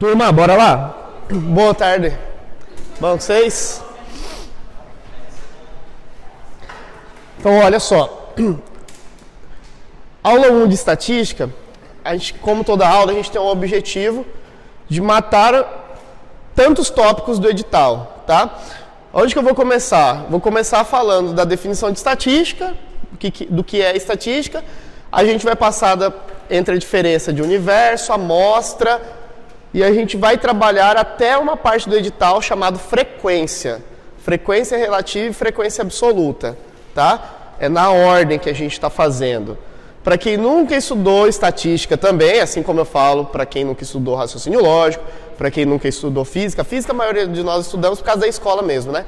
Turma, bora lá? Boa tarde. Bom, vocês? Então, olha só. Aula 1 de estatística, a gente, como toda aula, a gente tem um objetivo de matar tantos tópicos do edital, tá? Onde que eu vou começar? Vou começar falando da definição de estatística, do que é estatística. A gente vai passar entre a diferença de universo, amostra, e a gente vai trabalhar até uma parte do edital chamada frequência. Frequência relativa e frequência absoluta, tá? É na ordem que a gente está fazendo. Para quem nunca estudou estatística também, assim como eu falo, para quem nunca estudou raciocínio lógico, para quem nunca estudou física, a maioria de nós estudamos por causa da escola mesmo, né?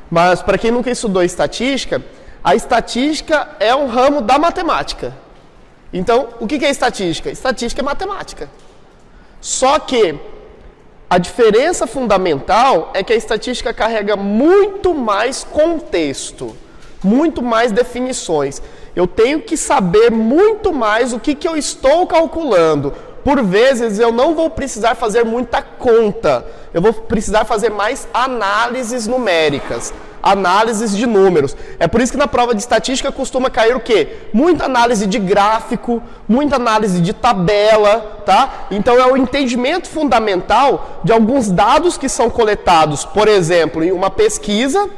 Mas para quem nunca estudou estatística, a estatística é um ramo da matemática. Então, o que é estatística? Estatística é matemática. Só que a diferença fundamental é que a estatística carrega muito mais contexto, muito mais definições. Eu tenho que saber muito mais o que eu estou calculando. Por vezes eu não vou precisar fazer muita conta, eu vou precisar fazer mais análises numéricas, análises de números. É por isso que na prova de estatística costuma cair o quê? Muita análise de gráfico, muita análise de tabela, tá? Então é o entendimento fundamental de alguns dados que são coletados, por exemplo, em uma pesquisa,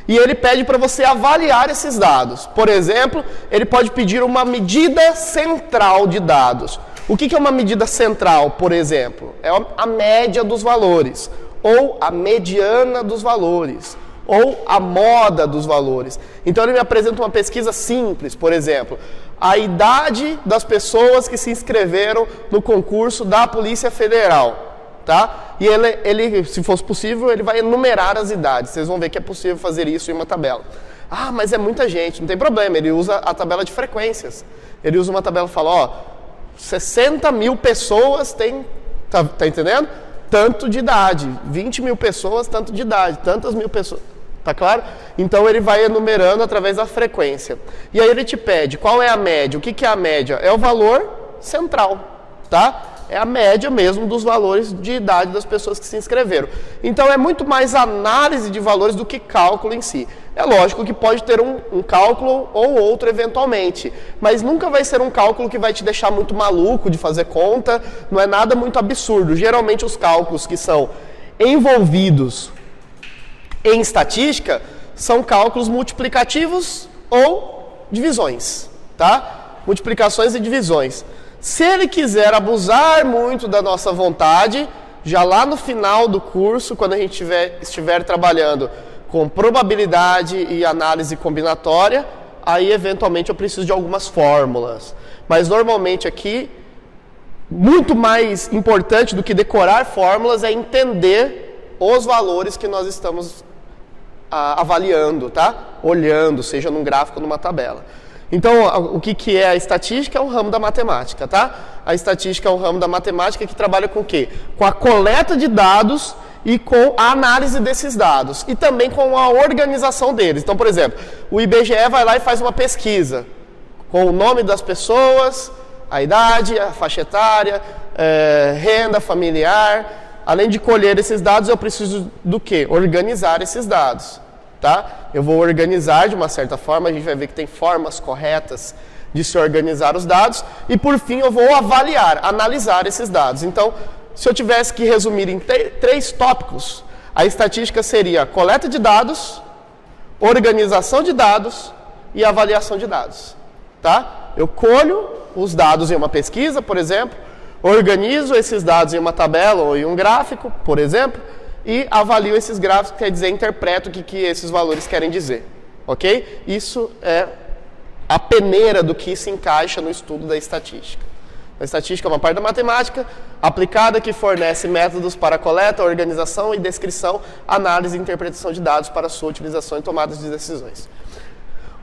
e ele pede para você avaliar esses dados. Por exemplo, ele pode pedir uma medida central de dados. O que é uma medida central, por exemplo? É a média dos valores, ou a mediana dos valores, ou a moda dos valores. Então ele me apresenta uma pesquisa simples, por exemplo, a idade das pessoas que se inscreveram no concurso da Polícia Federal. Tá? E ele, se fosse possível, ele vai enumerar as idades. Vocês vão ver que é possível fazer isso em uma tabela. Ah, mas é muita gente, não tem problema. Ele usa a tabela de frequências. Ele usa uma tabela e fala, ó, 60 mil pessoas têm, tá entendendo? Tanto de idade. 20 mil pessoas, tanto de idade. Tantas mil pessoas. Tá claro? Então ele vai enumerando através da frequência. E aí ele te pede, qual é a média? O que é a média? É o valor central, tá? É a média mesmo dos valores de idade das pessoas que se inscreveram. Então é muito mais análise de valores do que cálculo em si. É lógico que pode ter um cálculo ou outro eventualmente, mas nunca vai ser um cálculo que vai te deixar muito maluco de fazer conta, não é nada muito absurdo. Geralmente os cálculos que são envolvidos em estatística são cálculos multiplicativos ou divisões, tá? Multiplicações e divisões. Se ele quiser abusar muito da nossa vontade, já lá no final do curso, quando a gente estiver trabalhando com probabilidade e análise combinatória, aí eventualmente eu preciso de algumas fórmulas. Mas normalmente aqui, muito mais importante do que decorar fórmulas é entender os valores que nós estamos avaliando, tá? Olhando, seja num gráfico ou numa tabela. Então, o que é a estatística? É um ramo da matemática, tá? A estatística é um ramo da matemática que trabalha com o quê? Com a coleta de dados e com a análise desses dados. E também com a organização deles. Então, por exemplo, o IBGE vai lá e faz uma pesquisa com o nome das pessoas, a idade, a faixa etária, renda familiar. Além de colher esses dados, eu preciso do quê? Organizar esses dados. Tá? Eu vou organizar de uma certa forma, a gente vai ver que tem formas corretas de se organizar os dados, e por fim eu vou avaliar, analisar esses dados. Então, se eu tivesse que resumir em 3 tópicos, a estatística seria coleta de dados, organização de dados e avaliação de dados. Tá? Eu colho os dados em uma pesquisa, por exemplo, organizo esses dados em uma tabela ou em um gráfico, por exemplo, e avalio esses gráficos, quer dizer, interpreto o que esses valores querem dizer, ok? Isso é a peneira do que se encaixa no estudo da estatística. A estatística é uma parte da matemática aplicada que fornece métodos para coleta, organização e descrição, análise e interpretação de dados para sua utilização e tomada de decisões.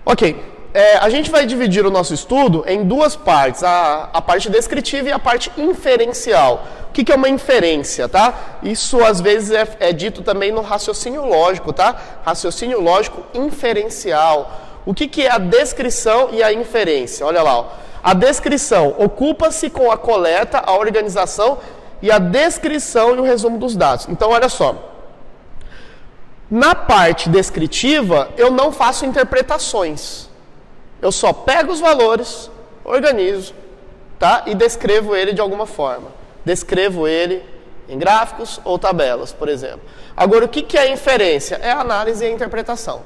Ok. A gente vai dividir o nosso estudo em 2 partes, a parte descritiva e a parte inferencial. O que é uma inferência, tá? Isso às vezes é dito também no raciocínio lógico, tá? Raciocínio lógico inferencial. O que é a descrição e a inferência? Olha lá, ó. A descrição ocupa-se com a coleta, a organização e a descrição e o resumo dos dados. Então, olha só. Na parte descritiva, eu não faço interpretações. Eu só pego os valores, organizo, tá? E descrevo ele de alguma forma. Descrevo ele em gráficos ou tabelas, por exemplo. Agora, o que é inferência? É a análise e a interpretação,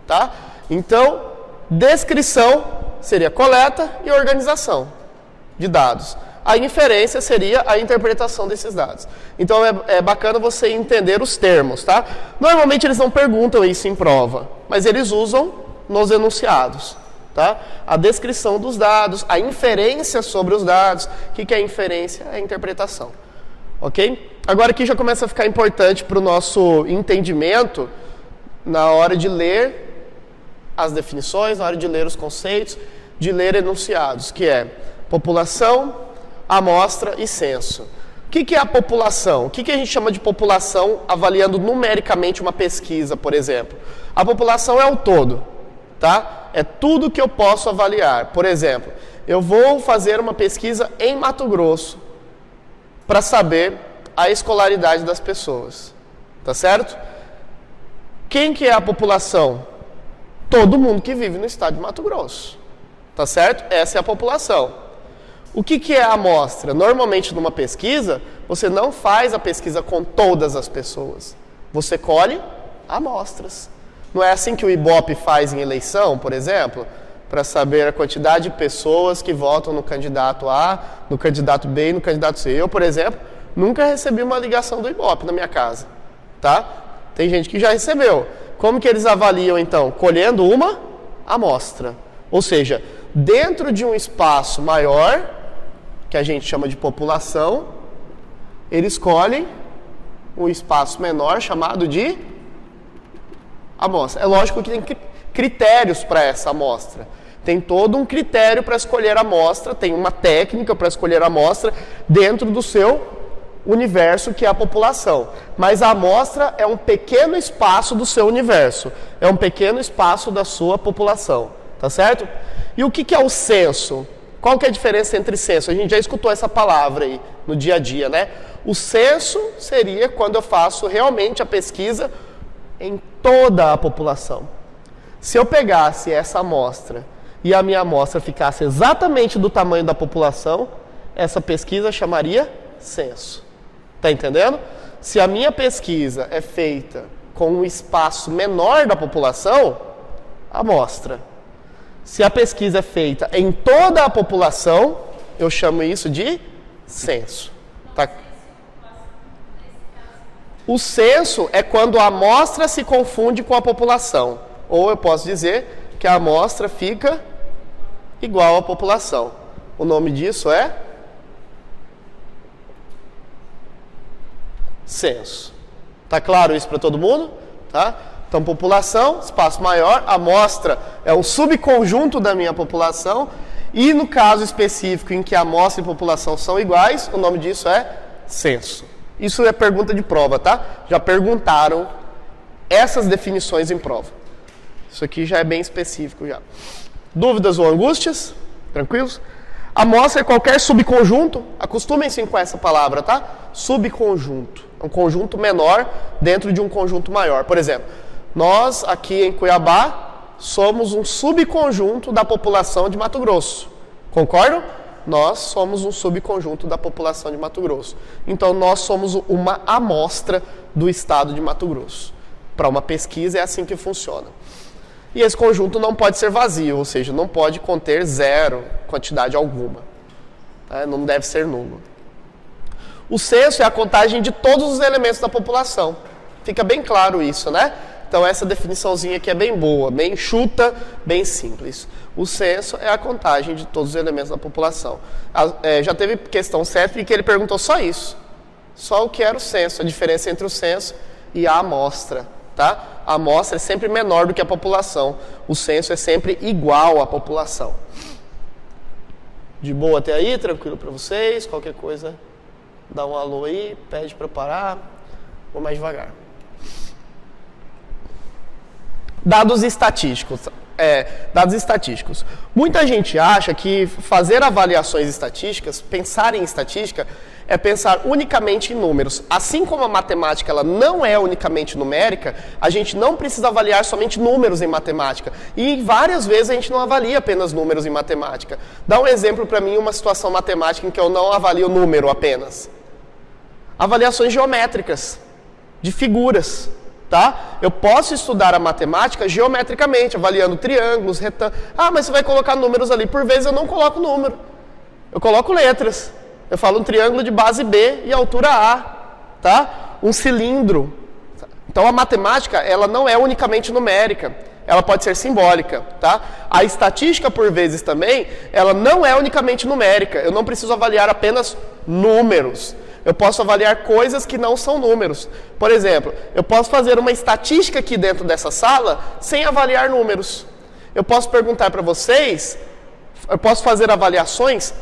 tá? Então, descrição seria coleta e organização de dados. A inferência seria a interpretação desses dados. Então, é bacana você entender os termos, tá? Normalmente, eles não perguntam isso em prova, mas eles usam nos enunciados, tá? A descrição dos dados, a inferência sobre os dados. O que é inferência? É a interpretação, ok? Agora, aqui já começa a ficar importante para o nosso entendimento na hora de ler as definições, na hora de ler os conceitos, de ler enunciados, que é população, amostra e censo. O que é a população? O que a gente chama de população avaliando numericamente uma pesquisa, por exemplo? A população é o todo, tá? É tudo que eu posso avaliar. Por exemplo, eu vou fazer uma pesquisa em Mato Grosso para saber a escolaridade das pessoas, tá certo? Quem que é a população? Todo mundo que vive no estado de Mato Grosso, tá certo? Essa é a população. O que é a amostra? Normalmente, numa pesquisa, você não faz a pesquisa com todas as pessoas. Você colhe amostras. Não é assim que o Ibope faz em eleição, por exemplo? Para saber a quantidade de pessoas que votam no candidato A, no candidato B e no candidato C. Eu, por exemplo, nunca recebi uma ligação do Ibope na minha casa, tá? Tem gente que já recebeu. Como que eles avaliam, então? Colhendo uma amostra. Ou seja, dentro de um espaço maior, que a gente chama de população, eles colhem um espaço menor chamado de amostra. É lógico que tem critérios para essa amostra. Tem todo um critério para escolher a amostra, tem uma técnica para escolher a amostra dentro do seu universo, que é a população. Mas a amostra é um pequeno espaço do seu universo. É um pequeno espaço da sua população. Tá certo? E o que é o censo? Qual que é a diferença entre censo? A gente já escutou essa palavra aí no dia a dia, né? O censo seria quando eu faço realmente a pesquisa em toda a população. Se eu pegasse essa amostra e a minha amostra ficasse exatamente do tamanho da população, essa pesquisa chamaria censo. Tá entendendo? Se a minha pesquisa é feita com um espaço menor da população, amostra. Se a pesquisa é feita em toda a população, eu chamo isso de censo. Tá? O censo é quando a amostra se confunde com a população. Ou eu posso dizer que a amostra fica igual à população. O nome disso é censo. Tá claro isso para todo mundo? Tá? Então, população, espaço maior, amostra é um subconjunto da minha população, e no caso específico em que a amostra e população são iguais, o nome disso é censo. Isso é pergunta de prova, tá? Já perguntaram essas definições em prova. Isso aqui já é bem específico já. Dúvidas ou angústias? Tranquilos? Amostra é qualquer subconjunto, acostumem-se com essa palavra, tá? Subconjunto. É um conjunto menor dentro de um conjunto maior. Por exemplo, nós aqui em Cuiabá somos um subconjunto da população de Mato Grosso. Concordam? Nós somos um subconjunto da população de Mato Grosso. Então, nós somos uma amostra do estado de Mato Grosso. Para uma pesquisa é assim que funciona. E esse conjunto não pode ser vazio, ou seja, não pode conter zero, quantidade alguma. Não deve ser nulo. O censo é a contagem de todos os elementos da população. Fica bem claro isso, né? Então, essa definiçãozinha aqui é bem boa, bem enxuta, bem simples. O censo é a contagem de todos os elementos da população. Já teve questão certa em que ele perguntou só isso. Só o que era o censo, a diferença entre o censo e a amostra. Tá? A amostra é sempre menor do que a população. O censo é sempre igual à população. De boa até aí? Tranquilo para vocês? Qualquer coisa, dá um alô aí, pede para parar. Vou mais devagar. Dados estatísticos. dados estatísticos. Muita gente acha que fazer avaliações estatísticas, pensar em estatística, é pensar unicamente em números. Assim como a matemática ela não é unicamente numérica, a gente não precisa avaliar somente números em matemática. E várias vezes a gente não avalia apenas números em matemática. Dá um exemplo para mim, uma situação matemática em que eu não avalio número apenas. Avaliações geométricas, de figuras. Tá? Eu posso estudar a matemática geometricamente, avaliando triângulos, retângulos. Ah, mas você vai colocar números ali. Por vezes eu não coloco número. Eu coloco letras. Eu falo um triângulo de base B e altura A. Tá? Um cilindro. Então a matemática, ela não é unicamente numérica. Ela pode ser simbólica. Tá? A estatística, por vezes também, ela não é unicamente numérica. Eu não preciso avaliar apenas números. Eu posso avaliar coisas que não são números. Por exemplo, eu posso fazer uma estatística aqui dentro dessa sala sem avaliar números. Eu posso perguntar para vocês, eu posso fazer avaliações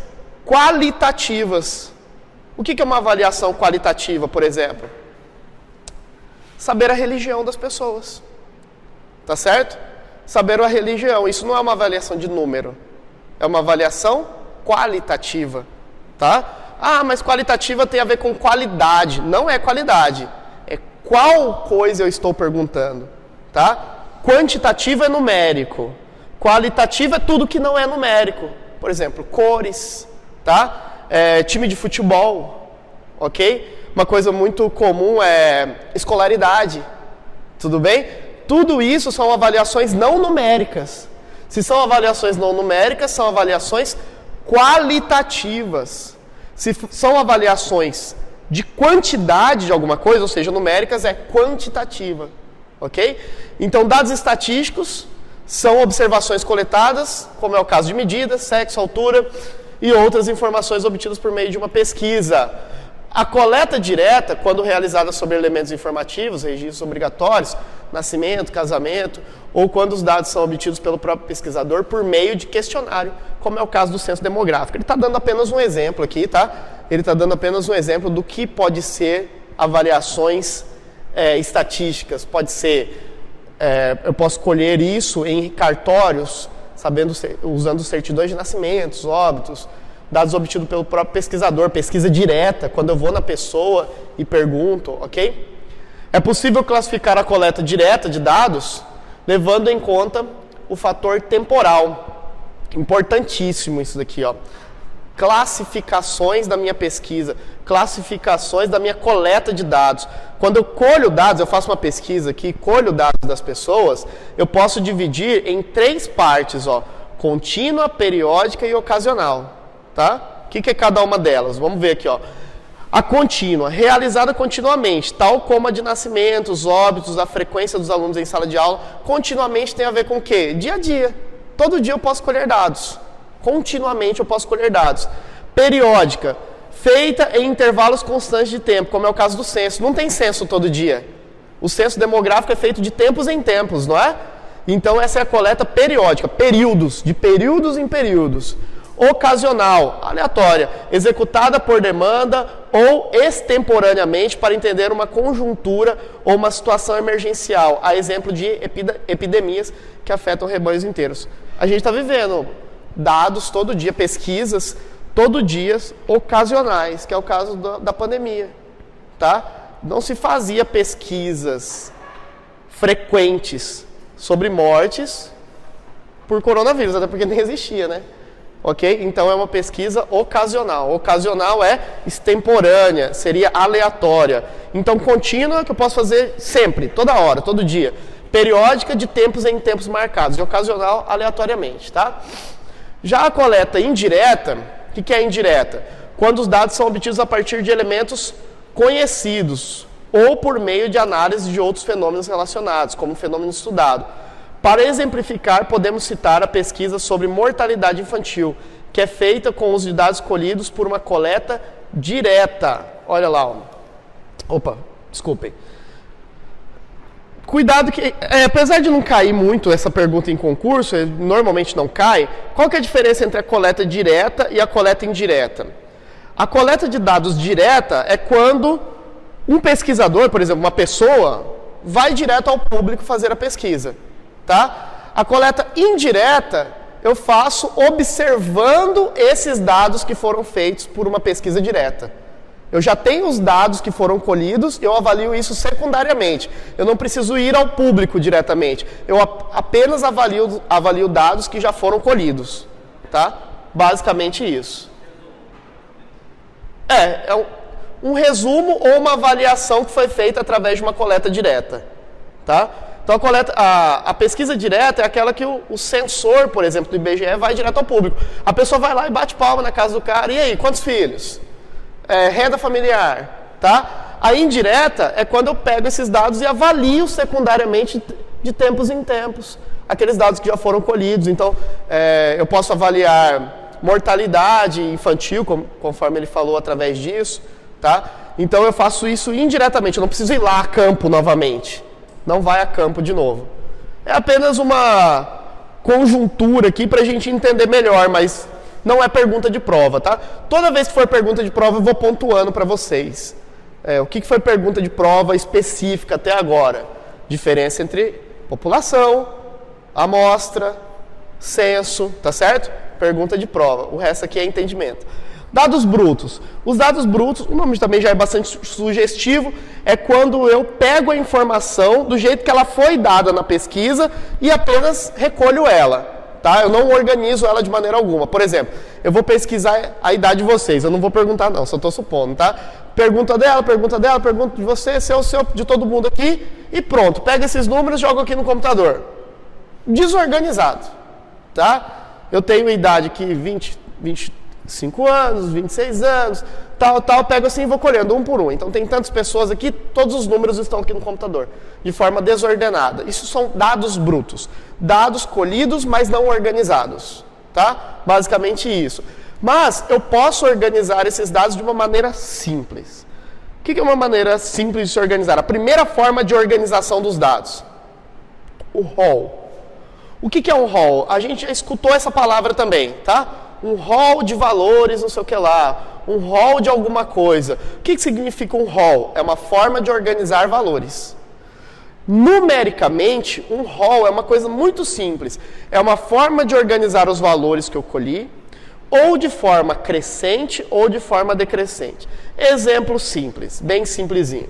qualitativas. O que é uma avaliação qualitativa, por exemplo? Saber a religião das pessoas. Tá certo? Saber a religião. Isso não é uma avaliação de número. É uma avaliação qualitativa. Tá? Ah, mas qualitativa tem a ver com qualidade. Não é qualidade. É qual coisa eu estou perguntando. Tá? Quantitativa é numérico. Qualitativa é tudo que não é numérico. Por exemplo, cores. Tá? Time de futebol. Ok? Uma coisa muito comum é escolaridade. Tudo bem? Tudo isso são avaliações não numéricas. Se são avaliações não numéricas, são avaliações qualitativas. Se são avaliações de quantidade de alguma coisa, ou seja, numéricas, é quantitativa. Ok? Então, dados estatísticos são observações coletadas, como é o caso de medidas, sexo, altura e outras informações obtidas por meio de uma pesquisa. A coleta direta, quando realizada sobre elementos informativos, registros obrigatórios, nascimento, casamento, ou quando os dados são obtidos pelo próprio pesquisador por meio de questionário, como é o caso do censo demográfico. Ele está dando apenas um exemplo aqui, tá? Ele está dando apenas um exemplo do que pode ser avaliações estatísticas. Pode ser, eu posso colher isso em cartórios, usando certidões de nascimentos, óbitos, dados obtidos pelo próprio pesquisador, pesquisa direta, quando eu vou na pessoa e pergunto, ok? É possível classificar a coleta direta de dados levando em conta o fator temporal. Importantíssimo isso daqui, ó. Classificações da minha pesquisa, classificações da minha coleta de dados. Quando eu colho dados, eu faço uma pesquisa aqui, colho dados das pessoas, eu posso dividir em 3 partes, ó. Contínua, periódica e ocasional. Tá? O que é cada uma delas? Vamos ver aqui, ó. A contínua, realizada continuamente, tal como a de nascimentos, óbitos, a frequência dos alunos em sala de aula, continuamente tem a ver com o quê? Dia a dia. Todo dia eu posso colher dados. Continuamente eu posso colher dados. Periódica, feita em intervalos constantes de tempo, como é o caso do censo. Não tem censo todo dia. O censo demográfico é feito de tempos em tempos, não é? Então essa é a coleta periódica, períodos, de períodos em períodos. Ocasional, aleatória, executada por demanda ou extemporaneamente para entender uma conjuntura ou uma situação emergencial, a exemplo de epidemias que afetam rebanhos inteiros. A gente está vivendo dados todo dia, pesquisas todo dia, ocasionais, que é o caso da pandemia. Tá? Não se fazia pesquisas frequentes sobre mortes por coronavírus, até porque nem existia, né? Ok? Então é uma pesquisa ocasional. Ocasional é extemporânea, seria aleatória. Então contínua, que eu posso fazer sempre, toda hora, todo dia. Periódica, de tempos em tempos marcados. E ocasional, aleatoriamente, tá? Já a coleta indireta, o que é indireta? Quando os dados são obtidos a partir de elementos conhecidos ou por meio de análise de outros fenômenos relacionados, como fenômeno estudado. Para exemplificar, podemos citar a pesquisa sobre mortalidade infantil, que é feita com os dados colhidos por uma coleta direta. Olha lá, ó. Opa, desculpem. Cuidado que, apesar de não cair muito essa pergunta em concurso, normalmente não cai, qual que é a diferença entre a coleta direta e a coleta indireta? A coleta de dados direta é quando um pesquisador, por exemplo, uma pessoa, vai direto ao público fazer a pesquisa. Tá? A coleta indireta eu faço observando esses dados que foram feitos por uma pesquisa direta. Eu já tenho os dados que foram colhidos e eu avalio isso secundariamente. Eu não preciso ir ao público diretamente. Eu apenas avalio dados que já foram colhidos. Tá? Basicamente isso. É um resumo ou uma avaliação que foi feita através de uma coleta direta. Tá? Então a pesquisa direta é aquela que o sensor, por exemplo, do IBGE vai direto ao público. A pessoa vai lá e bate palma na casa do cara. E aí, quantos filhos? Renda familiar. Tá? A indireta é quando eu pego esses dados e avalio secundariamente de tempos em tempos aqueles dados que já foram colhidos. Então, eu posso avaliar mortalidade infantil, conforme ele falou, através disso. Tá? Então, eu faço isso indiretamente. Eu não preciso ir lá a campo novamente. Não vai a campo de novo. É apenas uma conjuntura aqui para a gente entender melhor, mas não é pergunta de prova, tá? Toda vez que for pergunta de prova, eu vou pontuando para vocês. O que foi pergunta de prova específica até agora? Diferença entre população, amostra, censo, tá certo? Pergunta de prova. O resto aqui é entendimento. Dados brutos. Os dados brutos, o nome também já é bastante sugestivo, é quando eu pego a informação do jeito que ela foi dada na pesquisa e apenas recolho ela. Tá? Eu não organizo ela de maneira alguma. Por exemplo, eu vou pesquisar a idade de vocês, eu não vou perguntar não, só estou supondo. Tá? Pergunta dela, pergunta de você, seu, de todo mundo aqui e pronto. Pega esses números e joga aqui no computador. Desorganizado. Tá? Eu tenho idade aqui 25 anos, 26 anos, tal, pego assim e vou colhendo um por um. Então tem tantas pessoas aqui, todos os números estão aqui no computador, de forma desordenada. Isso são dados brutos. Dados colhidos, mas não organizados. Tá? Basicamente isso. Mas eu posso organizar esses dados de uma maneira simples. O que é uma maneira simples de se organizar? A primeira forma de organização dos dados. O hall. O que é um hall? A gente já escutou essa palavra também, tá? Um hall de valores, não sei o que lá. Um hall de alguma coisa. O que significa um hall? É uma forma de organizar valores. Numericamente, um hall é uma coisa muito simples. É uma forma de organizar os valores que eu colhi, ou de forma crescente ou de forma decrescente. Exemplo simples, bem simplesinho.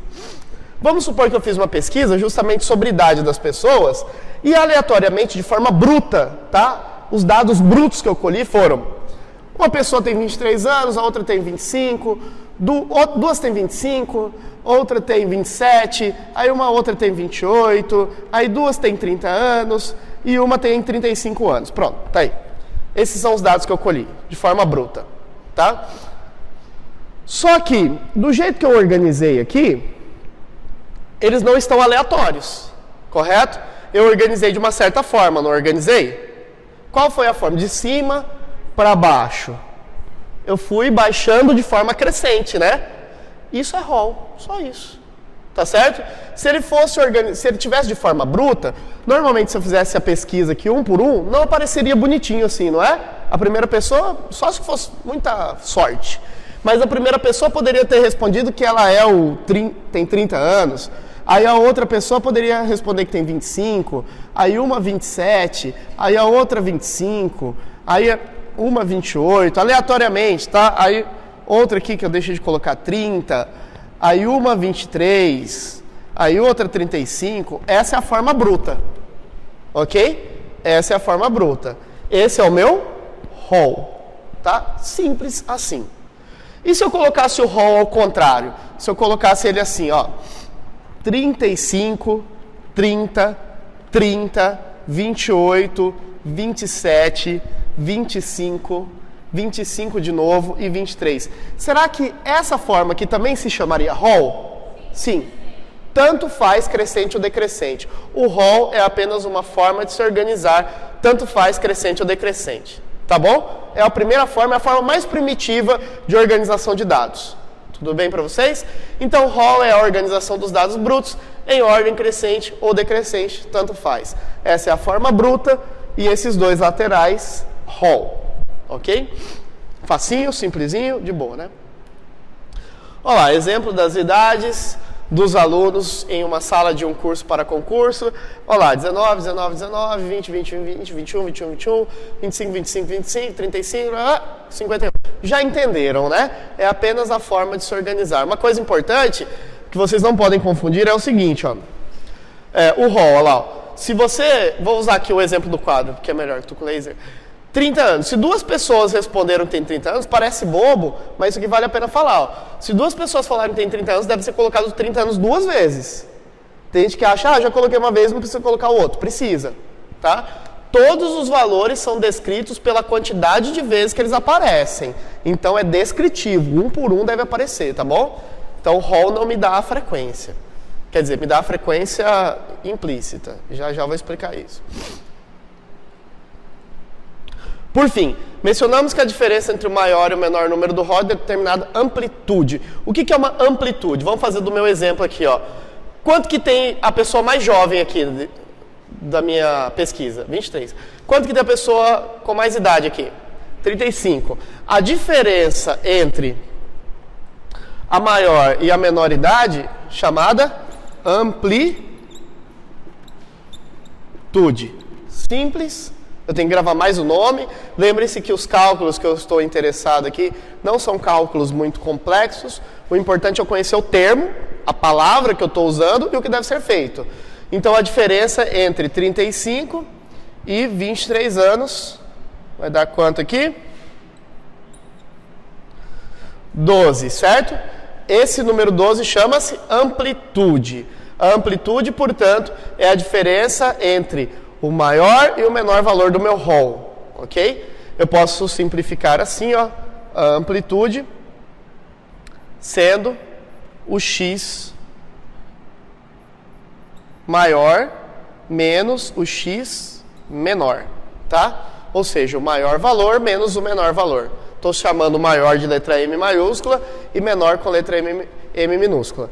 Vamos supor que eu fiz uma pesquisa justamente sobre a idade das pessoas e aleatoriamente, de forma bruta, tá? Os dados brutos que eu colhi foram: uma pessoa tem 23 anos, a outra tem 25, duas tem 25, outra tem 27, aí uma outra tem 28, aí duas tem 30 anos e uma tem 35 anos. Pronto, tá aí. Esses são os dados que eu colhi, de forma bruta, tá? Só que, do jeito que eu organizei aqui, eles não estão aleatórios, correto? Eu organizei de uma certa forma, não organizei? Qual foi a forma? De cima para baixo. Eu fui baixando de forma crescente, né? Isso é hall, só isso. Tá certo? Se ele tivesse de forma bruta, normalmente se eu fizesse a pesquisa aqui um por um, não apareceria bonitinho assim, não é? A primeira pessoa, só se fosse muita sorte. Mas a primeira pessoa poderia ter respondido que ela tem 30 anos. Aí a outra pessoa poderia responder que tem 25. Aí uma 27. Aí a outra 25. Aí uma 28. Aleatoriamente, tá? Aí outra aqui que eu deixei de colocar 30. Aí uma 23. Aí outra 35. Essa é a forma bruta. Ok? Essa é a forma bruta. Esse é o meu hall. Tá? Simples assim. E se eu colocasse o hall ao contrário? Se eu colocasse ele assim, ó. 35, 30, 30, 28, 27, 25, 25 de novo e 23. Será que essa forma aqui também se chamaria hall? Sim. Tanto faz crescente ou decrescente. O hall é apenas uma forma de se organizar, tanto faz crescente ou decrescente. Tá bom? É a primeira forma, é a forma mais primitiva de organização de dados. Tudo bem para vocês? Então, hall é a organização dos dados brutos em ordem crescente ou decrescente, tanto faz. Essa é a forma bruta e esses dois laterais, hall. Ok? Facinho, simplesinho, de boa, né? Olha lá, exemplo das idades dos alunos em uma sala de um curso para concurso. Olha lá, 19, 19, 19, 20, 20, 20, 21, 21, 21, 25, 25, 25, 35, 51. Já entenderam, né? É apenas a forma de se organizar. Uma coisa importante que vocês não podem confundir é o seguinte, ó. O rol, olha lá. Ó. Se você... Vou usar aqui o exemplo do quadro, porque é melhor que tu com laser. 30 anos. Se 2 pessoas responderam que tem 30 anos, parece bobo, mas isso aqui vale a pena falar. Ó. Se 2 pessoas falaram que tem 30 anos, deve ser colocado 30 anos 2 vezes. Tem gente que acha, já coloquei uma vez, não precisa colocar o outro. Precisa, tá? Todos os valores são descritos pela quantidade de vezes que eles aparecem. Então é descritivo, um por um deve aparecer, tá bom? Então o rol não me dá a frequência. Quer dizer, me dá a frequência implícita. Já vou explicar isso. Por fim, mencionamos que a diferença entre o maior e o menor número do rol é determinada amplitude. O que é uma amplitude? Vamos fazer do meu exemplo aqui, ó. Quanto que tem a pessoa mais jovem aqui da minha pesquisa? 23. Quanto que tem a pessoa com mais idade aqui? 35. A diferença entre a maior e a menor idade, chamada amplitude. Simples. Eu tenho que gravar mais o nome. Lembre-se que os cálculos que eu estou interessado aqui não são cálculos muito complexos. O importante é eu conhecer o termo, a palavra que eu estou usando e o que deve ser feito. Então, a diferença entre 35 e 23 anos vai dar quanto aqui? 12, certo? Esse número 12 chama-se amplitude. A amplitude, portanto, é a diferença entre o maior e o menor valor do meu rol, ok? Eu posso simplificar assim, ó, a amplitude sendo o x maior menos o x menor, tá? Ou seja, o maior valor menos o menor valor. Estou chamando o maior de letra M maiúscula e menor com letra M minúscula.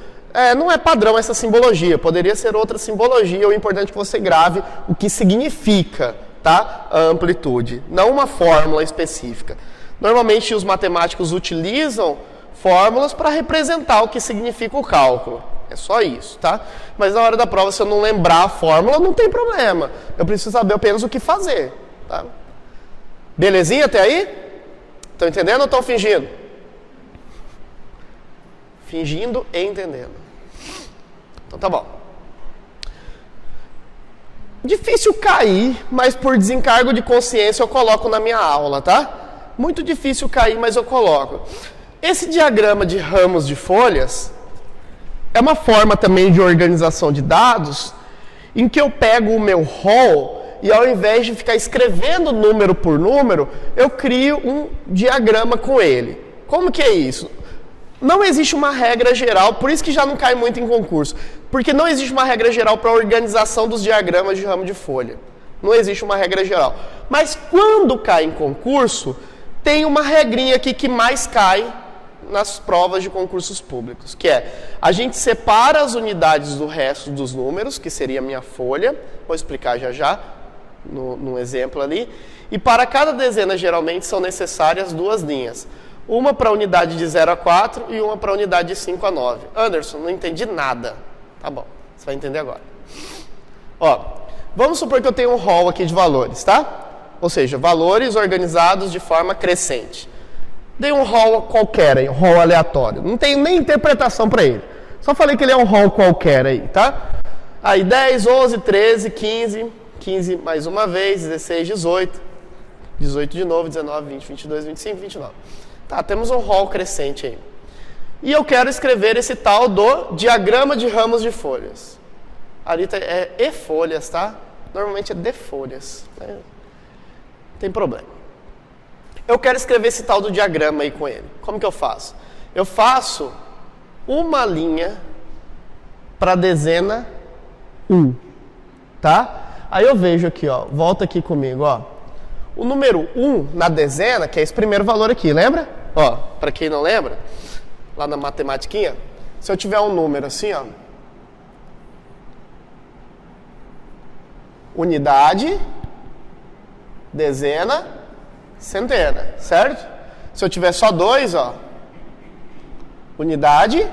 Não é padrão essa simbologia, poderia ser outra simbologia, o importante é que você grave o que significa, tá? A amplitude, não uma fórmula específica. Normalmente os matemáticos utilizam fórmulas para representar o que significa o cálculo, é só isso, tá? Mas na hora da prova, se eu não lembrar a fórmula, não tem problema, eu preciso saber apenas o que fazer, tá? Belezinha até aí? Estão entendendo ou estão fingindo? Fingindo e entendendo. Então tá bom. Difícil cair, mas por desencargo de consciência eu coloco na minha aula, tá? Muito difícil cair, mas eu coloco. Esse diagrama de ramos de folhas é uma forma também de organização de dados em que eu pego o meu rol e ao invés de ficar escrevendo número por número, eu crio um diagrama com ele. Como que é isso? Não existe uma regra geral, por isso que já não cai muito em concurso. Porque não existe uma regra geral para a organização dos diagramas de ramo de folha. Não existe uma regra geral. Mas quando cai em concurso, tem uma regrinha aqui que mais cai nas provas de concursos públicos, que é, a gente separa as unidades do resto dos números, que seria a minha folha, vou explicar já, no exemplo ali, e para cada dezena geralmente são necessárias 2 linhas. Uma para a unidade de 0 a 4 e uma para a unidade de 5 a 9. Anderson, não entendi nada. Tá bom, você vai entender agora. Ó, vamos supor que eu tenho um rol aqui de valores, tá? Ou seja, valores organizados de forma crescente. Dei um rol qualquer aí, um rol aleatório. Não tenho nem interpretação para ele. Só falei que ele é um rol qualquer aí, tá? Aí 10, 11, 13, 15, 15 mais uma vez, 16, 18, 18 de novo, 19, 20, 22, 25, 29. Tá, temos um rol crescente aí. E eu quero escrever esse tal do diagrama de ramos de folhas. Ali é E folhas, tá? Normalmente é D folhas. Não tem problema. Eu quero escrever esse tal do diagrama aí com ele. Como que eu faço? Eu faço uma linha para a dezena 1, tá? Aí eu vejo aqui, ó, volta aqui comigo, ó. O número 1 na dezena, que é esse primeiro valor aqui, lembra? Ó, para quem não lembra, lá na matematiquinha, se eu tiver um número assim, ó, unidade, dezena, centena, certo? Se eu tiver só 2, ó, unidade,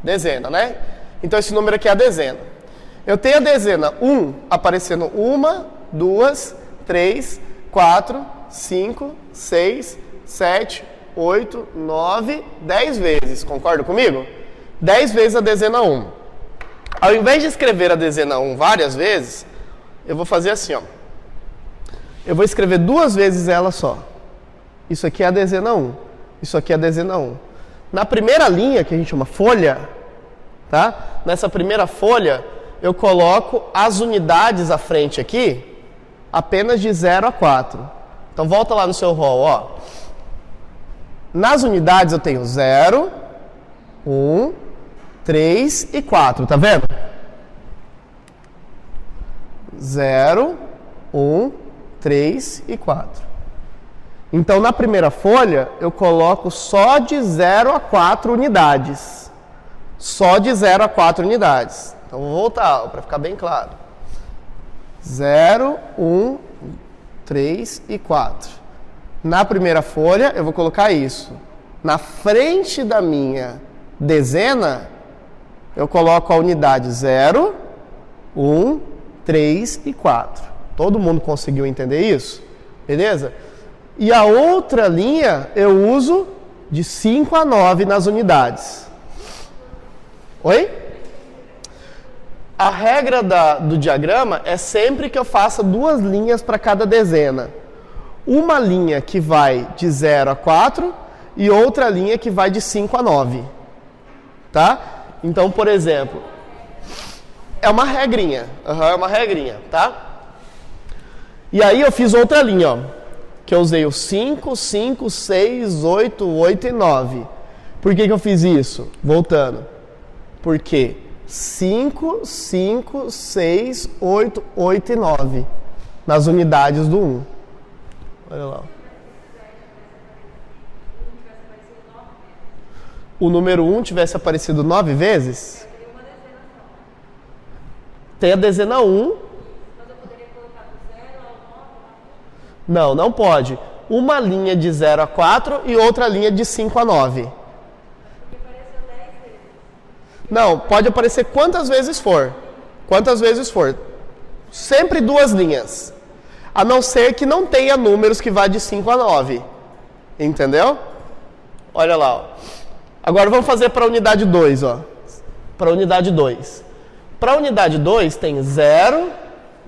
dezena, né? Então esse número aqui é a dezena. Eu tenho a dezena 1 aparecendo 1, 2, 3, 4, 5, 6, 7, 8, 9, 10 vezes. Concorda comigo? 10 vezes a dezena 1. Ao invés de escrever a dezena 1 várias vezes, eu vou fazer assim, ó. Eu vou escrever 2 vezes ela só. Isso aqui é a dezena 1. Isso aqui é a dezena 1. Na primeira linha, que a gente chama folha, tá? Nessa primeira folha, eu coloco as unidades à frente aqui, apenas de 0 a 4. Então volta lá no seu rol, ó. Nas unidades eu tenho 0, 1, 3 e 4, tá vendo? 0, 1, 3 e 4. Então na primeira folha eu coloco só de 0 a 4 unidades. Só de 0 a 4 unidades. Então vou voltar para ficar bem claro. 0, 1, 3 e 4. Na primeira folha eu vou colocar isso. Na frente da minha dezena eu coloco a unidade 0, 1, 3 e 4. Todo mundo conseguiu entender isso? Beleza? E a outra linha eu uso de 5 a 9 nas unidades. Oi? A regra do diagrama é sempre que eu faça 2 linhas para cada dezena. Uma linha que vai de 0 a 4 e outra linha que vai de 5 a 9. Tá? Então, por exemplo, é uma regrinha. É uma regrinha, tá? E aí eu fiz outra linha, ó. Que eu usei o 5, 5, 6, 8, 8 e 9. Por que eu fiz isso? Voltando. Porque 5, 5, 6, 8, 8 e 9. Nas unidades do 1. Olha lá. O número 1 tivesse aparecido 9 vezes? Tem a dezena 1. Não, não pode. Uma linha de 0 a 4 e outra linha de 5 a 9. Não, pode aparecer quantas vezes for. Quantas vezes for. Sempre 2 linhas. A não ser que não tenha números que vá de 5 a 9. Entendeu? Olha lá, ó. Agora vamos fazer para a unidade 2, ó. Para a unidade 2. Para a unidade 2 tem 0,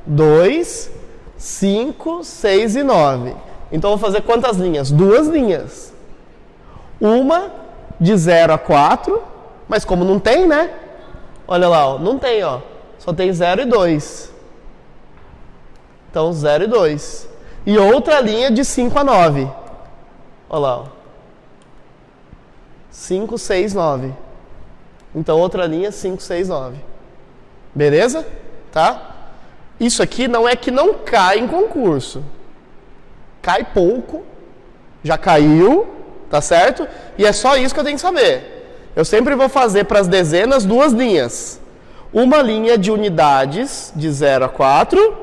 2, 5, 6 e 9. Então eu vou fazer quantas linhas? 2 linhas. Uma de 0 a 4, mas como não tem, né? Olha lá, ó, não tem, ó. Só tem 0 e 2. Então 0 e 2. E outra linha de 5 a 9. Olha lá, ó. 5, 6, 9. Então outra linha 5, 6, 9. Beleza? Tá? Isso aqui não é que não cai em concurso. Cai pouco, já caiu, tá certo? E é só isso que eu tenho que saber. Eu sempre vou fazer para as dezenas 2 linhas. Uma linha de unidades de 0 a 4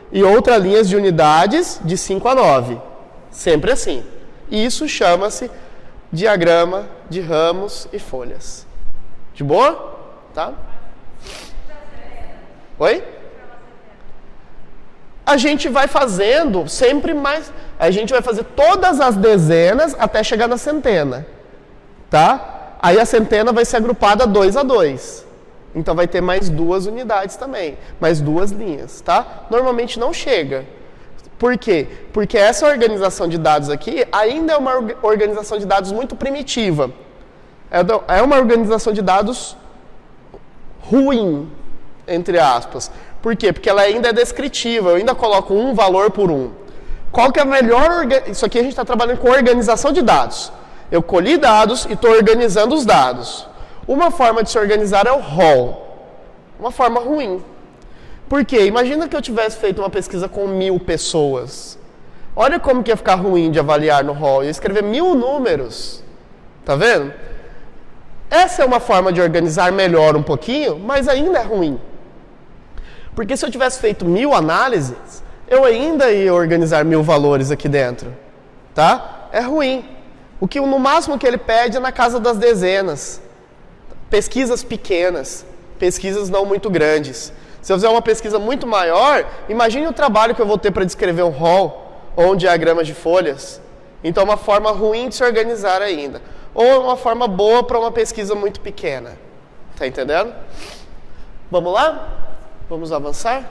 e outra linha de unidades de 5 a 9. Sempre assim. Isso chama-se diagrama de ramos e folhas. De boa? Tá? Oi? A gente vai fazendo sempre mais. A gente vai fazer todas as dezenas até chegar na centena. Tá? Aí a centena vai ser agrupada 2 a 2. Então vai ter mais 2 unidades também. Mais 2 linhas. Tá? Normalmente não chega. Por quê? Porque essa organização de dados aqui ainda é uma organização de dados muito primitiva. É uma organização de dados ruim, entre aspas. Por quê? Porque ela ainda é descritiva. Eu ainda coloco um valor por um. Qual que é a melhor... Isso aqui a gente está trabalhando com organização de dados. Eu colhi dados e estou organizando os dados. Uma forma de se organizar é o rol. Uma forma ruim. Por quê? Imagina que eu tivesse feito uma pesquisa com 1000 pessoas. Olha como que ia ficar ruim de avaliar no rol. Eu ia escrever 1000 números. Tá vendo? Essa é uma forma de organizar melhor um pouquinho, mas ainda é ruim. Porque se eu tivesse feito 1000 análises, eu ainda ia organizar 1000 valores aqui dentro. Tá? É ruim. O que no máximo que ele pede é na casa das dezenas. Pesquisas pequenas. pesquisas não muito grandes. Se eu fizer uma pesquisa muito maior, imagine o trabalho que eu vou ter para descrever um rol ou um diagrama de folhas. Então, uma forma ruim de se organizar ainda. Ou uma forma boa para uma pesquisa muito pequena. Tá entendendo? Vamos lá? Vamos avançar?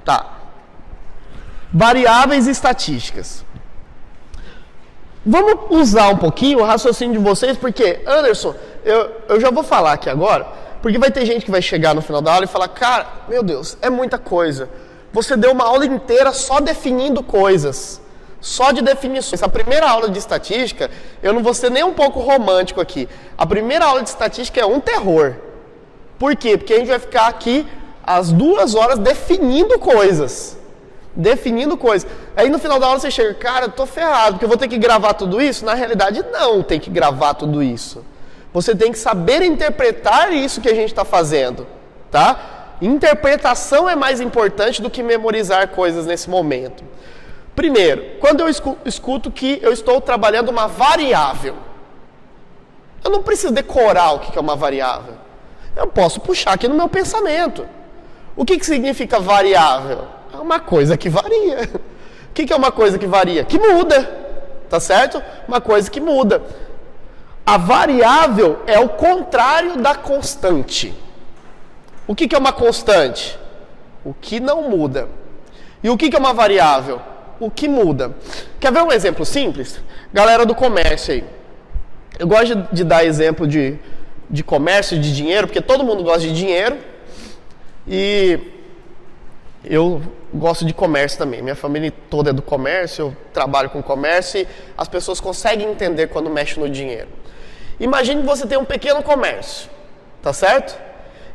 Tá. Variáveis e estatísticas. Vamos usar um pouquinho o raciocínio de vocês, porque, Anderson, eu já vou falar aqui agora, porque vai ter gente que vai chegar no final da aula e falar, cara, meu Deus, é muita coisa. Você deu uma aula inteira só definindo coisas, só de definições. A primeira aula de estatística, eu não vou ser nem um pouco romântico aqui, a primeira aula de estatística é um terror. Por quê? Porque a gente vai ficar aqui as 2 horas definindo coisas. Aí no final da aula você chega, cara, eu tô ferrado, porque eu vou ter que gravar tudo isso? Na realidade, não tem que gravar tudo isso. Você tem que saber interpretar isso que a gente está fazendo, tá? Interpretação é mais importante do que memorizar coisas nesse momento. Primeiro, quando eu escuto que eu estou trabalhando uma variável, eu não preciso decorar o que é uma variável. Eu posso puxar aqui no meu pensamento. O que significa variável? É uma coisa que varia. O que é uma coisa que varia? Que muda, tá certo? Uma coisa que muda. A variável é o contrário da constante. O que é uma constante? O que não muda. E o que é uma variável? O que muda. Quer ver um exemplo simples? Galera do comércio aí. Eu gosto de dar exemplo de comércio, de dinheiro, porque todo mundo gosta de dinheiro. E eu gosto de comércio também. Minha família toda é do comércio, eu trabalho com comércio e as pessoas conseguem entender quando mexe no dinheiro. Imagine que você tem um pequeno comércio, tá certo?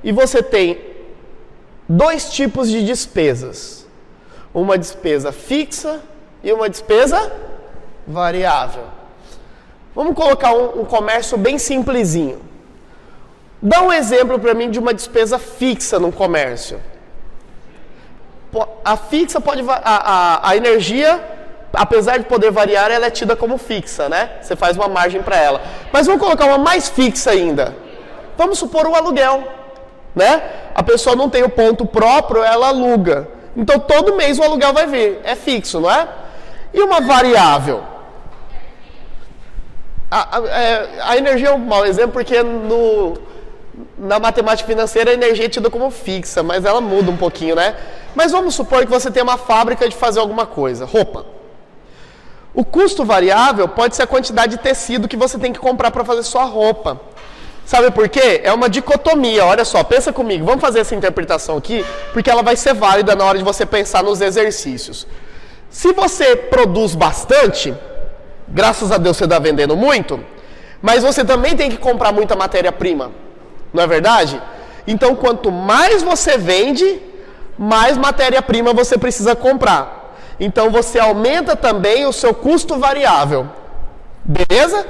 E você tem 2 tipos de despesas. Uma despesa fixa e uma despesa variável. Vamos colocar um comércio bem simplesinho. Dá um exemplo para mim de uma despesa fixa num comércio. A fixa pode... A energia, apesar de poder variar, ela é tida como fixa, né? Você faz uma margem para ela. Mas vamos colocar uma mais fixa ainda. Vamos supor o aluguel, né? A pessoa não tem o ponto próprio, ela aluga. Então, todo mês o aluguel vai vir. É fixo, não é? E uma variável? A energia é um mau exemplo porque na matemática financeira a energia é tida como fixa, mas ela muda um pouquinho, né? Mas vamos supor que você tem uma fábrica de fazer alguma coisa, roupa. O custo variável pode ser a quantidade de tecido que você tem que comprar para fazer sua roupa. Sabe por quê? É uma dicotomia, olha só, pensa comigo, vamos fazer essa interpretação aqui, porque ela vai ser válida na hora de você pensar nos exercícios. Se você produz bastante, graças a Deus você está vendendo muito, mas você também tem que comprar muita matéria-prima, não é verdade? Então, quanto mais você vende, mais matéria-prima você precisa comprar. Então, você aumenta também o seu custo variável. Beleza?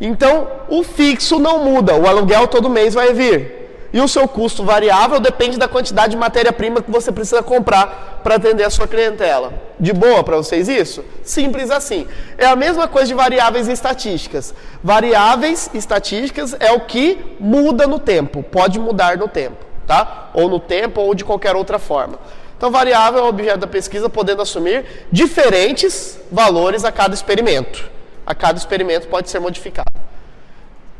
Então, o fixo não muda, o aluguel todo mês vai vir. E o seu custo variável depende da quantidade de matéria-prima que você precisa comprar para atender a sua clientela. De boa para vocês isso? Simples assim. É a mesma coisa de variáveis e estatísticas. Variáveis e estatísticas é o que muda no tempo, pode mudar no tempo, tá? Ou no tempo ou de qualquer outra forma. Então, variável é o objeto da pesquisa podendo assumir diferentes valores a cada experimento. A cada experimento pode ser modificado.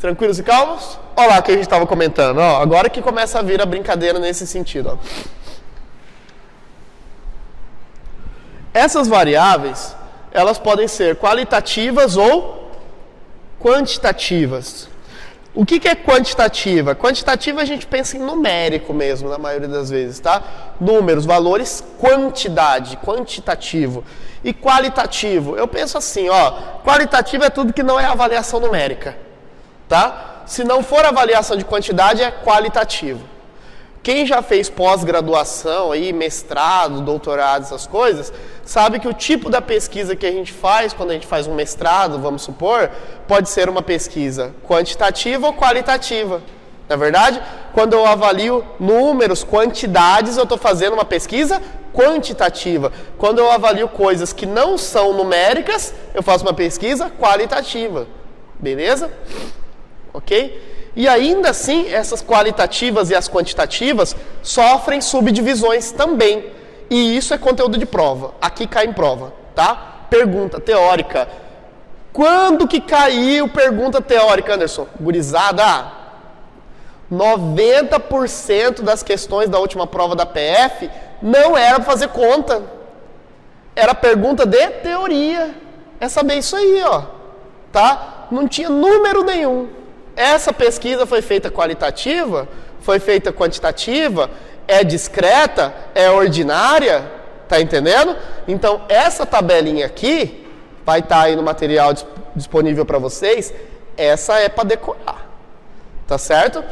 Tranquilos e calmos? Olha lá o que a gente estava comentando. Ó, agora que começa a vir a brincadeira nesse sentido. Ó. Essas variáveis, elas podem ser qualitativas ou quantitativas. O que é quantitativa? Quantitativa a gente pensa em numérico mesmo, na maioria das vezes, tá? Números, valores, quantidade, quantitativo. E qualitativo, eu penso assim, ó, qualitativo é tudo que não é avaliação numérica, tá? Se não for avaliação de quantidade, é qualitativo. Quem já fez pós-graduação, aí, mestrado, doutorado, essas coisas, sabe que o tipo da pesquisa que a gente faz, quando a gente faz um mestrado, vamos supor, pode ser uma pesquisa quantitativa ou qualitativa. Não é verdade? Quando eu avalio números, quantidades, eu estou fazendo uma pesquisa quantitativa. Quando eu avalio coisas que não são numéricas, eu faço uma pesquisa qualitativa. Beleza? Ok? E ainda assim, essas qualitativas e as quantitativas sofrem subdivisões também. E isso é conteúdo de prova. Aqui cai em prova, tá? Pergunta teórica. Quando que caiu pergunta teórica, Anderson? Gurizada, 90% das questões da última prova da PF não era para fazer conta. Era pergunta de teoria. É saber isso aí, ó. Tá? Não tinha número nenhum. Essa pesquisa foi feita qualitativa, foi feita quantitativa, é discreta, é ordinária, tá entendendo? Então, essa tabelinha aqui, vai estar aí no material disponível para vocês, essa é para decorar, tá certo?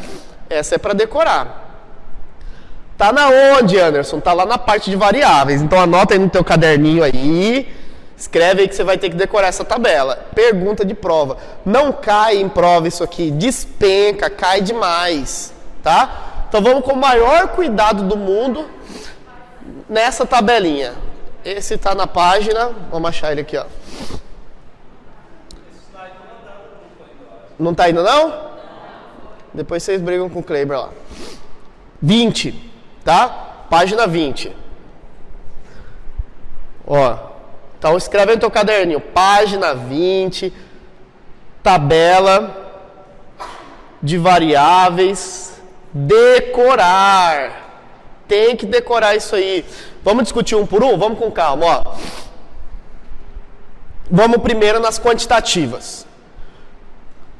Essa é para decorar. Tá na onde, Anderson? Tá lá na parte de variáveis, então anota aí no teu caderninho aí, escreve aí que você vai ter que decorar essa tabela. Pergunta de prova. Não cai em prova isso aqui. Despenca, cai demais. Tá? Então vamos com o maior cuidado do mundo nessa tabelinha. Esse está na página. Vamos achar ele aqui, ó. Não está indo não? Depois vocês brigam com o Kleber lá. 20. Tá? Página 20. Ó. Então, escreve no teu caderninho, página 20, tabela de variáveis, decorar. Tem que decorar isso aí. Vamos discutir um por um? Vamos com calma, ó. Vamos primeiro nas quantitativas.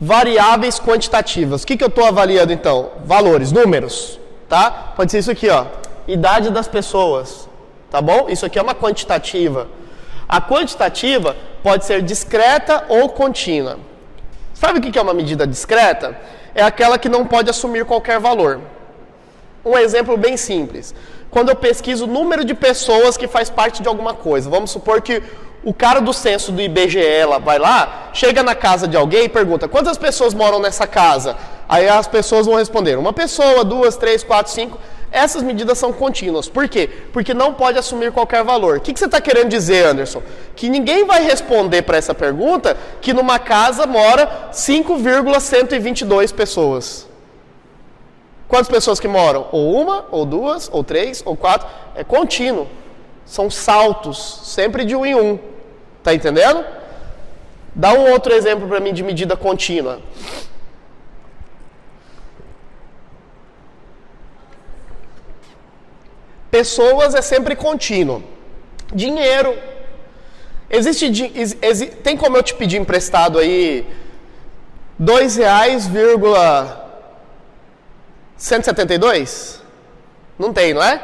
Variáveis quantitativas. O que eu estou avaliando, então? Valores, números, tá? Pode ser isso aqui, ó. Idade das pessoas, tá bom? Isso aqui é uma quantitativa. A quantitativa pode ser discreta ou contínua. Sabe o que é uma medida discreta? É aquela que não pode assumir qualquer valor. Um exemplo bem simples. Quando eu pesquiso o número de pessoas que faz parte de alguma coisa, vamos supor que o cara do censo do IBGE vai lá, chega na casa de alguém e pergunta: quantas pessoas moram nessa casa? Aí as pessoas vão responder: uma pessoa, 2, 3, 4, 5... Essas medidas são contínuas. Por quê? Porque não pode assumir qualquer valor. O que você está querendo dizer, Anderson? Que ninguém vai responder para essa pergunta que numa casa mora 5,122 pessoas. Quantas pessoas que moram? Ou uma, ou duas, ou três, ou quatro. É contínuo. São saltos, sempre de um em um. Tá entendendo? Dá um outro exemplo para mim de medida contínua. Pessoas é sempre contínuo. Dinheiro. Tem como eu te pedir emprestado aí R$2,172? Não tem, não é?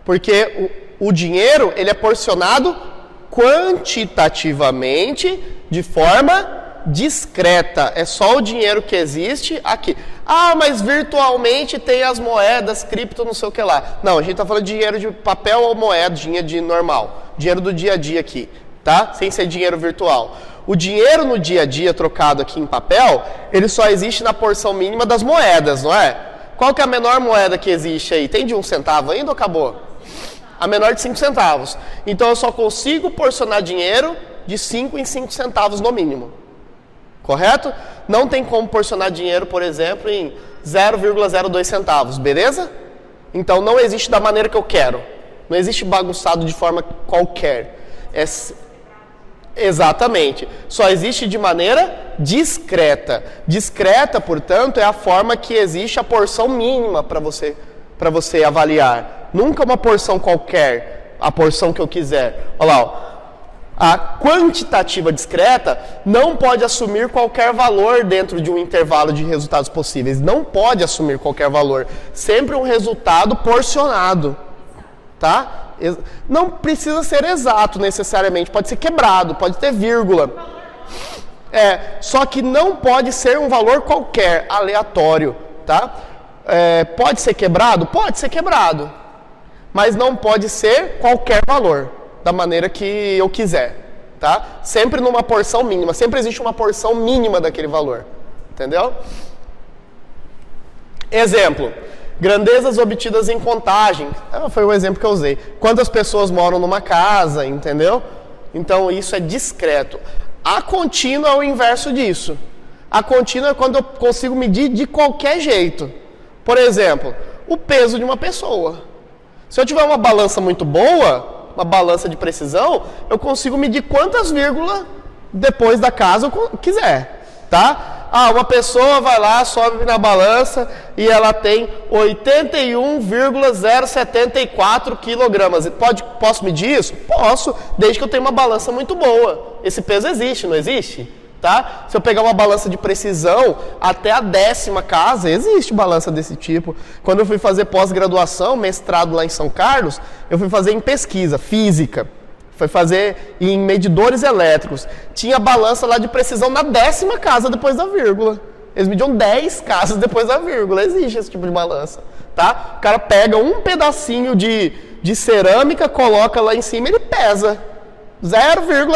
Porque o dinheiro, ele é porcionado quantitativamente de forma discreta. É só o dinheiro que existe aqui. Ah, mas virtualmente tem as moedas, cripto, não sei o que lá. Não, a gente está falando de dinheiro de papel ou moedinha de normal. Dinheiro do dia a dia aqui, tá? Sem ser dinheiro virtual. O dinheiro no dia a dia trocado aqui em papel, ele só existe na porção mínima das moedas, não é? Qual que é a menor moeda que existe aí? Tem de 1 centavo ainda ou acabou? A menor de 5 centavos. Então eu só consigo porcionar dinheiro de 5 em 5 centavos no mínimo. Correto? Não tem como porcionar dinheiro, por exemplo, em 0,02 centavos, beleza? Então não existe da maneira que eu quero. Não existe bagunçado de forma qualquer. Exatamente. Só existe de maneira discreta. Discreta, portanto, é a forma que existe a porção mínima para você avaliar. Nunca uma porção qualquer, a porção que eu quiser. Olha lá, ó. A quantitativa discreta não pode assumir qualquer valor dentro de um intervalo de resultados possíveis. Não pode assumir qualquer valor. Sempre um resultado porcionado. Tá? Não precisa ser exato necessariamente. Pode ser quebrado, pode ter vírgula. Só que não pode ser um valor qualquer, aleatório. Tá? Pode ser quebrado? Pode ser quebrado. Mas não pode ser qualquer valor. Da maneira que eu quiser, tá? Sempre numa porção mínima, sempre existe uma porção mínima daquele valor, entendeu? Exemplo, grandezas obtidas em contagem, foi o exemplo que eu usei. Quantas pessoas moram numa casa, entendeu? Então isso é discreto. A contínua é o inverso disso. A contínua é quando eu consigo medir de qualquer jeito. Por exemplo, o peso de uma pessoa. Se eu tiver uma balança muito boa, uma balança de precisão, eu consigo medir quantas vírgulas depois da casa eu quiser, tá? Ah, uma pessoa vai lá, sobe na balança e ela tem 81,074 quilogramas. Posso medir isso? Posso, desde que eu tenha uma balança muito boa. Esse peso existe, não existe? Tá? Se eu pegar uma balança de precisão até a 10ª casa, existe balança desse tipo. Quando eu fui fazer pós-graduação, mestrado lá em São Carlos, eu fui fazer em pesquisa, física. Foi fazer em medidores elétricos. Tinha balança lá de precisão na 10ª casa depois da vírgula. Eles mediam 10 casas depois da vírgula. Existe esse tipo de balança. Tá? O cara pega um pedacinho de cerâmica, coloca lá em cima e ele pesa. 0,000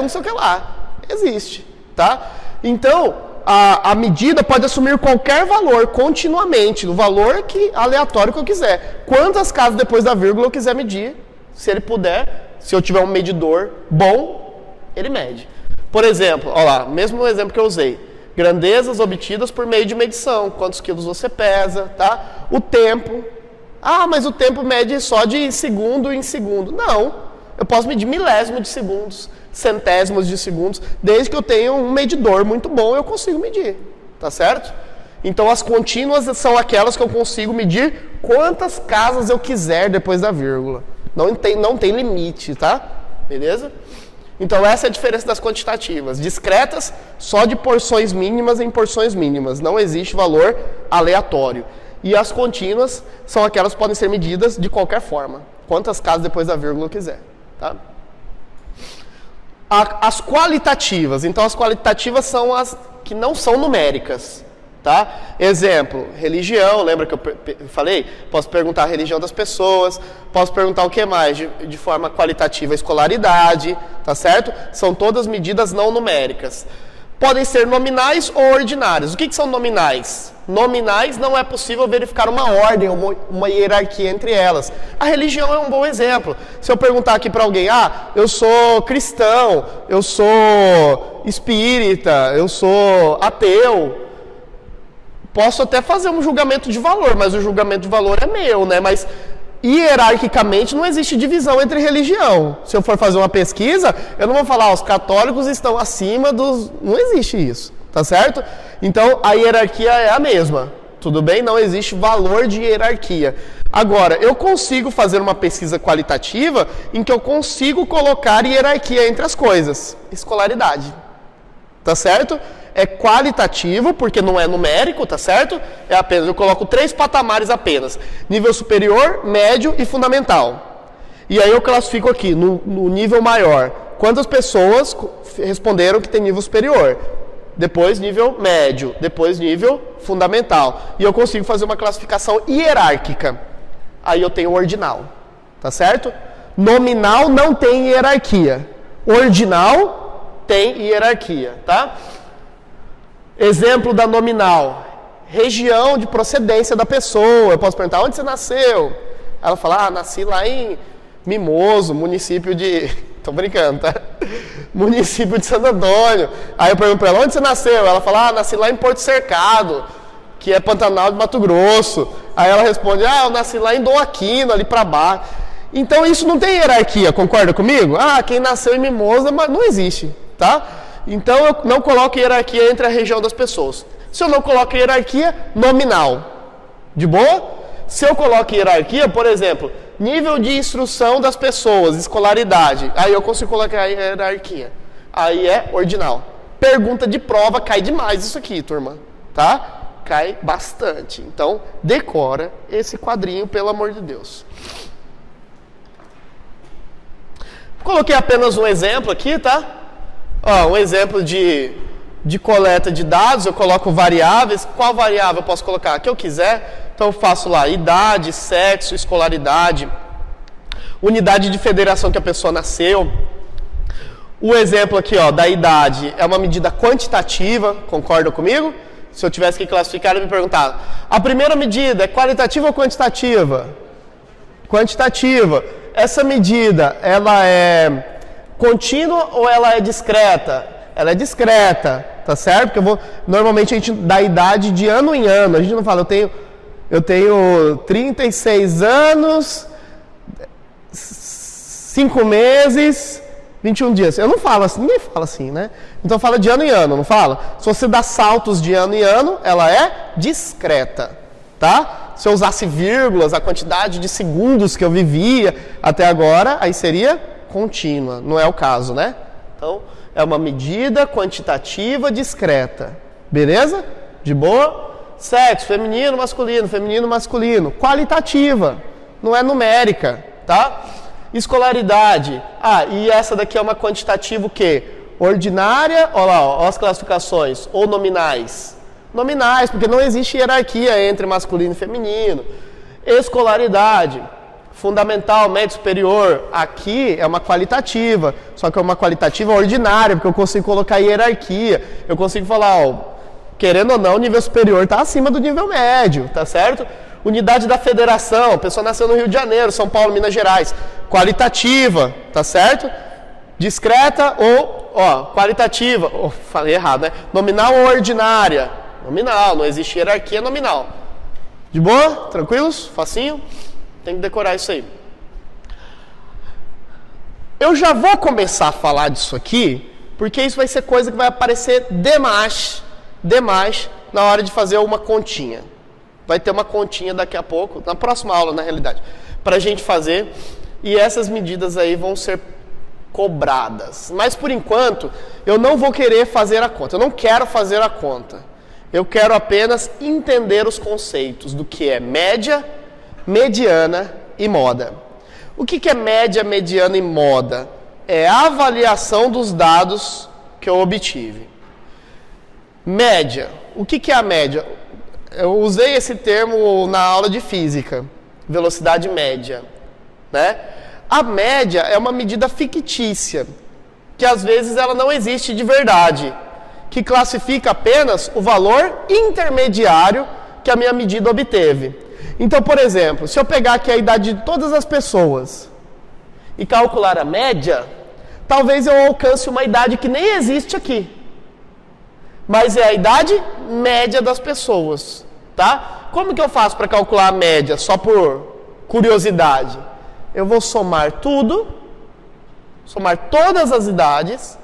não sei o que lá. Existe. Tá? Então, a medida pode assumir qualquer valor continuamente. O valor aleatório que eu quiser. Quantas casas depois da vírgula eu quiser medir. Se ele puder, se eu tiver um medidor bom, ele mede. Por exemplo, olha lá, mesmo exemplo que eu usei. Grandezas obtidas por meio de medição. Quantos quilos você pesa, tá? O tempo. Ah, mas o tempo mede só de segundo em segundo. Não, eu posso medir milésimo de segundos, centésimos de segundos. Desde que eu tenha um medidor muito bom, eu consigo medir, tá certo? Então as contínuas são aquelas que eu consigo medir quantas casas eu quiser depois da vírgula. Não tem limite, tá? Beleza? Então essa é a diferença das quantitativas. Discretas, só de porções mínimas em porções mínimas. Não existe valor aleatório. E as contínuas são aquelas que podem ser medidas de qualquer forma. Quantas casas depois da vírgula eu quiser. Tá? As qualitativas. Então as qualitativas são as que não são numéricas. Tá? Exemplo, religião, lembra que eu falei? Posso perguntar a religião das pessoas, posso perguntar o que mais? De forma qualitativa, escolaridade, tá certo? São todas medidas não numéricas. Podem ser nominais ou ordinárias. O que são nominais? Nominais não é possível verificar uma ordem, uma hierarquia entre elas. A religião é um bom exemplo. Se eu perguntar aqui para alguém, eu sou cristão, eu sou espírita, eu sou ateu, posso até fazer um julgamento de valor, mas o julgamento de valor é meu, né? Mas hierarquicamente não existe divisão entre religião. Se eu for fazer uma pesquisa, eu não vou falar, os católicos estão acima dos... Não existe isso, tá certo? Então, a hierarquia é a mesma, tudo bem? Não existe valor de hierarquia. Agora, eu consigo fazer uma pesquisa qualitativa em que eu consigo colocar hierarquia entre as coisas. Escolaridade, tá certo? É qualitativo, porque não é numérico, tá certo? É apenas, eu coloco 3 patamares apenas. Nível superior, médio e fundamental. E aí eu classifico aqui, no nível maior, quantas pessoas responderam que tem nível superior. Depois nível médio, depois nível fundamental. E eu consigo fazer uma classificação hierárquica. Aí eu tenho ordinal, tá certo? Nominal não tem hierarquia. Ordinal tem hierarquia, tá? Exemplo da nominal, região de procedência da pessoa. Eu posso perguntar, onde você nasceu? Ela fala, nasci lá em Mimoso, município de... Tô brincando, tá? Município de Santo Antônio. Aí eu pergunto pra ela, onde você nasceu? Ela fala, nasci lá em Porto Cercado, que é Pantanal de Mato Grosso. Aí ela responde, eu nasci lá em Dom Aquino, ali pra baixo. Então isso não tem hierarquia, concorda comigo? Quem nasceu em Mimoso, mas não existe, tá? Então eu não coloco hierarquia entre a região das pessoas. Se eu não coloco hierarquia, nominal. De boa? Se eu coloco hierarquia, por exemplo, nível de instrução das pessoas, escolaridade, aí eu consigo colocar a hierarquia. Aí é ordinal. Pergunta de prova, cai demais isso aqui, turma. Tá? Cai bastante. Então, decora esse quadrinho, pelo amor de Deus. Coloquei apenas um exemplo aqui, tá? Um exemplo de coleta de dados, eu coloco variáveis. Qual variável eu posso colocar? A que eu quiser. Então eu faço lá idade, sexo, escolaridade, unidade de federação que a pessoa nasceu. O exemplo aqui, da idade, é uma medida quantitativa, concorda comigo? Se eu tivesse que classificar, eu me perguntava, a primeira medida é qualitativa ou quantitativa? Quantitativa. Essa medida, ela é contínua ou ela é discreta? ela é discreta, tá certo? Porque normalmente a gente dá idade de ano em ano. A gente não fala, eu tenho 36 anos, 5 meses, 21 dias. Eu não falo assim, ninguém fala assim, né? Então fala de ano em ano, não fala? Se você dá saltos de ano em ano, ela é discreta, tá? Se eu usasse vírgulas, a quantidade de segundos que eu vivia até agora, aí seria contínua. Não é o caso, né? Então, é uma medida quantitativa discreta. Beleza? De boa? Sexo, feminino, masculino. Qualitativa. Não é numérica, tá? Escolaridade. E essa daqui é uma quantitativa o quê? Ordinária, olha lá, ó, as classificações. Ou nominais. Nominais, porque não existe hierarquia entre masculino e feminino. Escolaridade. Fundamental, médio, superior, aqui é uma qualitativa, só que é uma qualitativa ordinária, porque eu consigo colocar hierarquia, eu consigo falar, ó, querendo ou não, o nível superior está acima do nível médio, tá certo? Unidade da federação, a pessoa nasceu no Rio de Janeiro, São Paulo, Minas Gerais, qualitativa, tá certo? Discreta ou, qualitativa, falei errado, né? Nominal ou ordinária? Nominal, não existe hierarquia nominal. De boa? Tranquilos? Facinho? Tem que decorar isso aí. Eu já vou começar a falar disso aqui, porque isso vai ser coisa que vai aparecer demais na hora de fazer uma continha. Vai ter uma continha daqui a pouco, na próxima aula, na realidade, para a gente fazer. E essas medidas aí vão ser cobradas. Mas, por enquanto, eu não vou querer fazer a conta. Eu não quero fazer a conta. Eu quero apenas entender os conceitos do que é média, mediana e moda. O que é média, mediana e moda? É a avaliação dos dados que eu obtive. Média. O que é a média? Eu usei esse termo na aula de física, velocidade média, né? A média é uma medida fictícia, que às vezes ela não existe de verdade, que classifica apenas o valor intermediário que a minha medida obteve. Então, por exemplo, se eu pegar aqui a idade de todas as pessoas e calcular a média, talvez eu alcance uma idade que nem existe aqui. Mas é a idade média das pessoas, tá? Como que eu faço para calcular a média, só por curiosidade? Eu vou somar tudo, somar todas as idades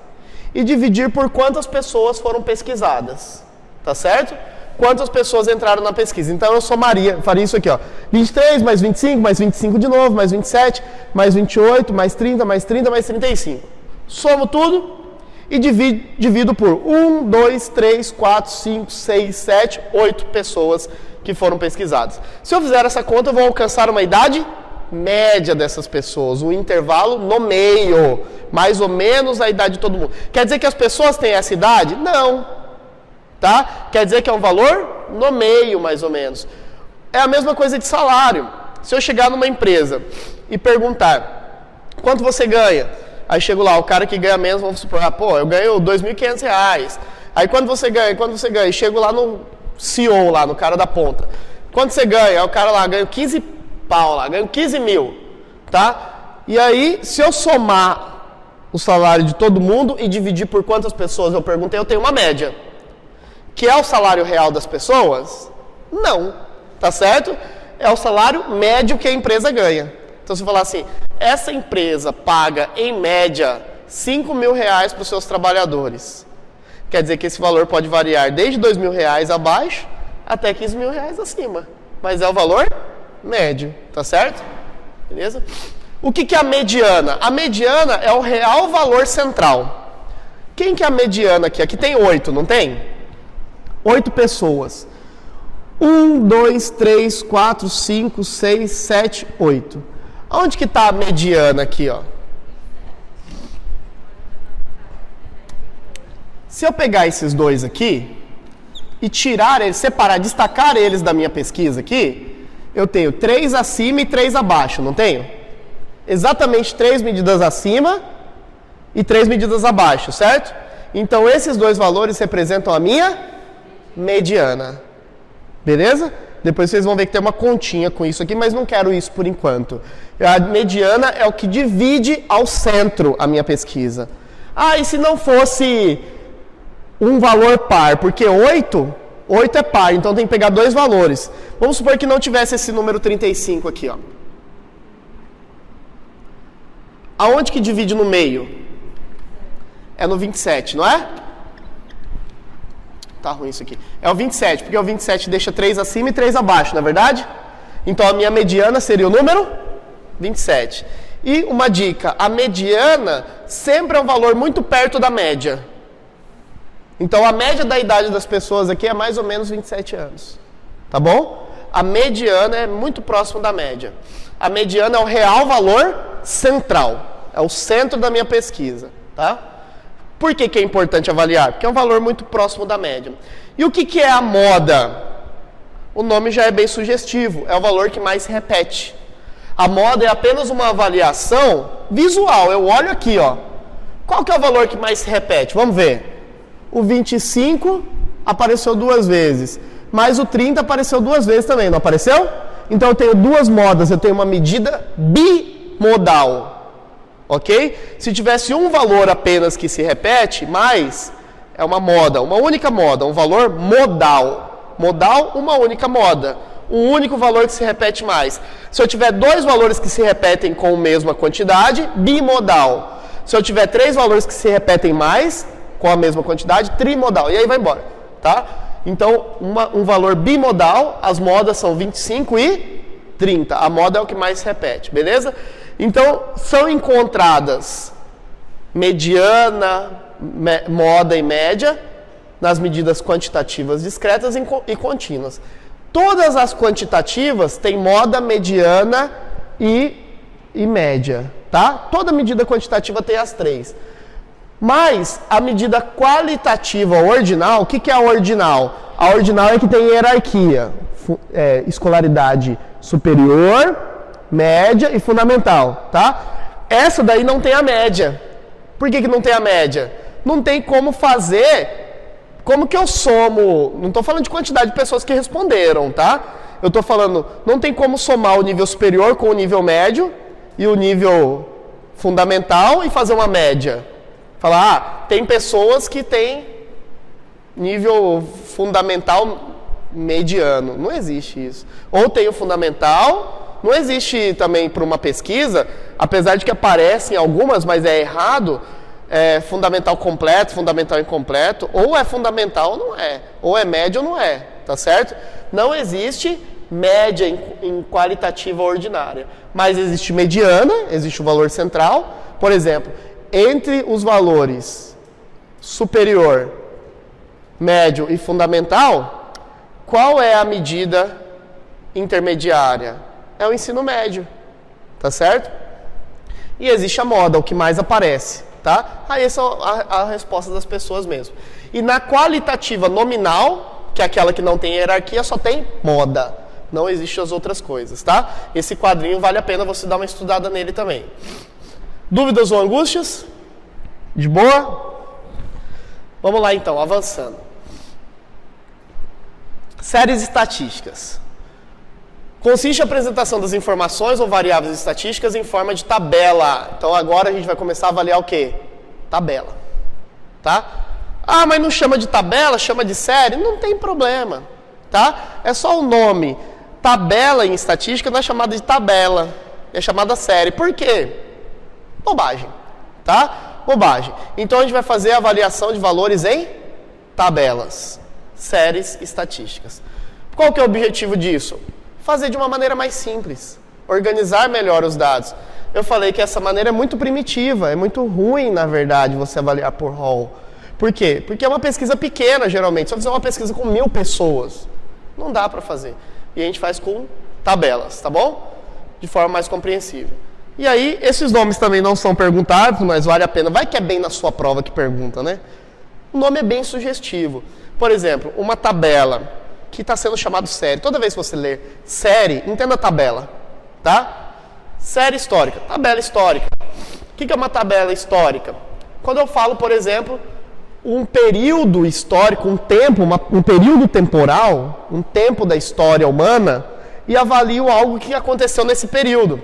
e dividir por quantas pessoas foram pesquisadas, tá certo? Quantas pessoas entraram na pesquisa. Então eu faria isso aqui, ó. 23 mais 25, mais 25 de novo, mais 27, mais 28, mais 30, mais 30, mais 35. Somo tudo e divido por 1, 2, 3, 4, 5, 6, 7, 8 pessoas que foram pesquisadas. Se eu fizer essa conta, eu vou alcançar uma idade média dessas pessoas, um intervalo no meio, mais ou menos a idade de todo mundo. Quer dizer que as pessoas têm essa idade? Não. Tá? Quer dizer que é um valor no meio, mais ou menos. É a mesma coisa de salário. Se eu chegar numa empresa e perguntar quanto você ganha, aí chego lá, o cara que ganha menos, vamos supor, eu ganho R$ 2.500. Aí quando você ganha? E chego lá no CEO, lá no cara da ponta. Quanto você ganha? Aí o cara lá, ganho 15 pau lá, ganho 15 mil. Tá? E aí, se eu somar o salário de todo mundo e dividir por quantas pessoas eu perguntei, eu tenho uma média. Que é o salário real das pessoas? Não, tá certo? É o salário médio que a empresa ganha. Então, se eu falar assim, essa empresa paga, em média, R$5.000 para os seus trabalhadores. Quer dizer que esse valor pode variar desde R$2.000 abaixo até R$15.000 acima. Mas é o valor médio, tá certo? Beleza? O que é a mediana? A mediana é o real valor central. Quem que é a mediana aqui? Aqui tem 8, não tem? 8 pessoas. 1, 2, 3, 4, 5, 6, 7, 8. Onde que está a mediana aqui, ó? Se eu pegar esses dois aqui e tirar eles, separar, destacar eles da minha pesquisa aqui, eu tenho 3 acima e 3 abaixo, não tenho? Exatamente 3 medidas acima e 3 medidas abaixo, certo? Então esses dois valores representam a minha mediana. Beleza? Depois vocês vão ver que tem uma continha com isso aqui, mas não quero isso por enquanto. A mediana é o que divide ao centro a minha pesquisa. E se não fosse um valor par, porque 8 é par, então tem que pegar dois valores. Vamos supor que não tivesse esse número 35 aqui, ó. Aonde que divide no meio? É no 27, não é? Tá ruim isso aqui. É o 27, porque o 27 deixa 3 acima e 3 abaixo, não é verdade? Então a minha mediana seria o número 27. E uma dica, a mediana sempre é um valor muito perto da média. Então a média da idade das pessoas aqui é mais ou menos 27 anos. Tá bom? A mediana é muito próximo da média. A mediana é o real valor central. É o centro da minha pesquisa. Tá? Por que é importante avaliar? Porque é um valor muito próximo da média. E o que é a moda? O nome já é bem sugestivo. É o valor que mais se repete. A moda é apenas uma avaliação visual. Eu olho aqui, ó. Qual que é o valor que mais se repete? Vamos ver. O 25 apareceu 2 vezes. Mas o 30 apareceu 2 vezes também, não apareceu? Então eu tenho duas modas. Eu tenho uma medida bimodal. Ok? Se tivesse um valor apenas que se repete, mais é uma moda, uma única moda, um valor modal. Modal, uma única moda. Um único valor que se repete mais. Se eu tiver 2 valores que se repetem com a mesma quantidade, bimodal. Se eu tiver 3 valores que se repetem mais com a mesma quantidade, trimodal. E aí vai embora, tá? Então, um valor bimodal, as modas são 25 e 30. A moda é o que mais se repete, beleza? Então, são encontradas mediana, moda e média nas medidas quantitativas discretas e contínuas. Todas as quantitativas têm moda, mediana e média, tá? Toda medida quantitativa tem as 3. Mas a medida qualitativa ordinal, o que é a ordinal? A ordinal é que tem hierarquia, escolaridade superior, média e fundamental, tá? Essa daí não tem a média. Por que não tem a média? Não tem como fazer, como que eu somo, não estou falando de quantidade de pessoas que responderam, tá? Eu estou falando, não tem como somar o nível superior com o nível médio e o nível fundamental e fazer uma média. Falar, tem pessoas que têm nível fundamental mediano. Não existe isso. Ou tem o fundamental, não existe também para uma pesquisa, apesar de que aparecem algumas, mas é errado, fundamental completo, fundamental incompleto, ou é fundamental ou não é, ou é médio ou não é, tá certo? Não existe média em qualitativa ordinária, mas existe mediana, existe o valor central, por exemplo, entre os valores superior, médio e fundamental, qual é a medida intermediária? É o ensino médio, tá certo? E existe a moda, o que mais aparece, tá? Aí essa é a resposta das pessoas mesmo. E na qualitativa nominal, que é aquela que não tem hierarquia, só tem moda. Não existem as outras coisas, tá? Esse quadrinho vale a pena você dar uma estudada nele também. Dúvidas ou angústias? De boa? Vamos lá então, avançando. Séries estatísticas. Consiste a apresentação das informações ou variáveis estatísticas em forma de tabela. Então agora a gente vai começar a avaliar o quê? Tabela. Tá? Ah, mas não chama de tabela, chama de série? Não tem problema. Tá? É só o nome. Tabela em estatística não é chamada de tabela. É chamada série. Por quê? Bobagem. Tá? Bobagem. Então a gente vai fazer a avaliação de valores em tabelas. Séries estatísticas. Qual que é o objetivo disso? Fazer de uma maneira mais simples. Organizar melhor os dados. Eu falei que essa maneira é muito primitiva. É muito ruim, na verdade, você avaliar por rol. Por quê? Porque é uma pesquisa pequena, geralmente. Se eu fizer uma pesquisa com 1000 pessoas, não dá para fazer. E a gente faz com tabelas, tá bom? De forma mais compreensível. E aí, esses nomes também não são perguntados, mas vale a pena. Vai que é bem na sua prova que pergunta, né? O nome é bem sugestivo. Por exemplo, uma tabela que está sendo chamado série. Toda vez que você ler série, entenda a tabela, tá? Série histórica, tabela histórica. O que é uma tabela histórica? Quando eu falo, por exemplo, um período histórico, um tempo, um período temporal, um tempo da história humana, e avalio algo que aconteceu nesse período.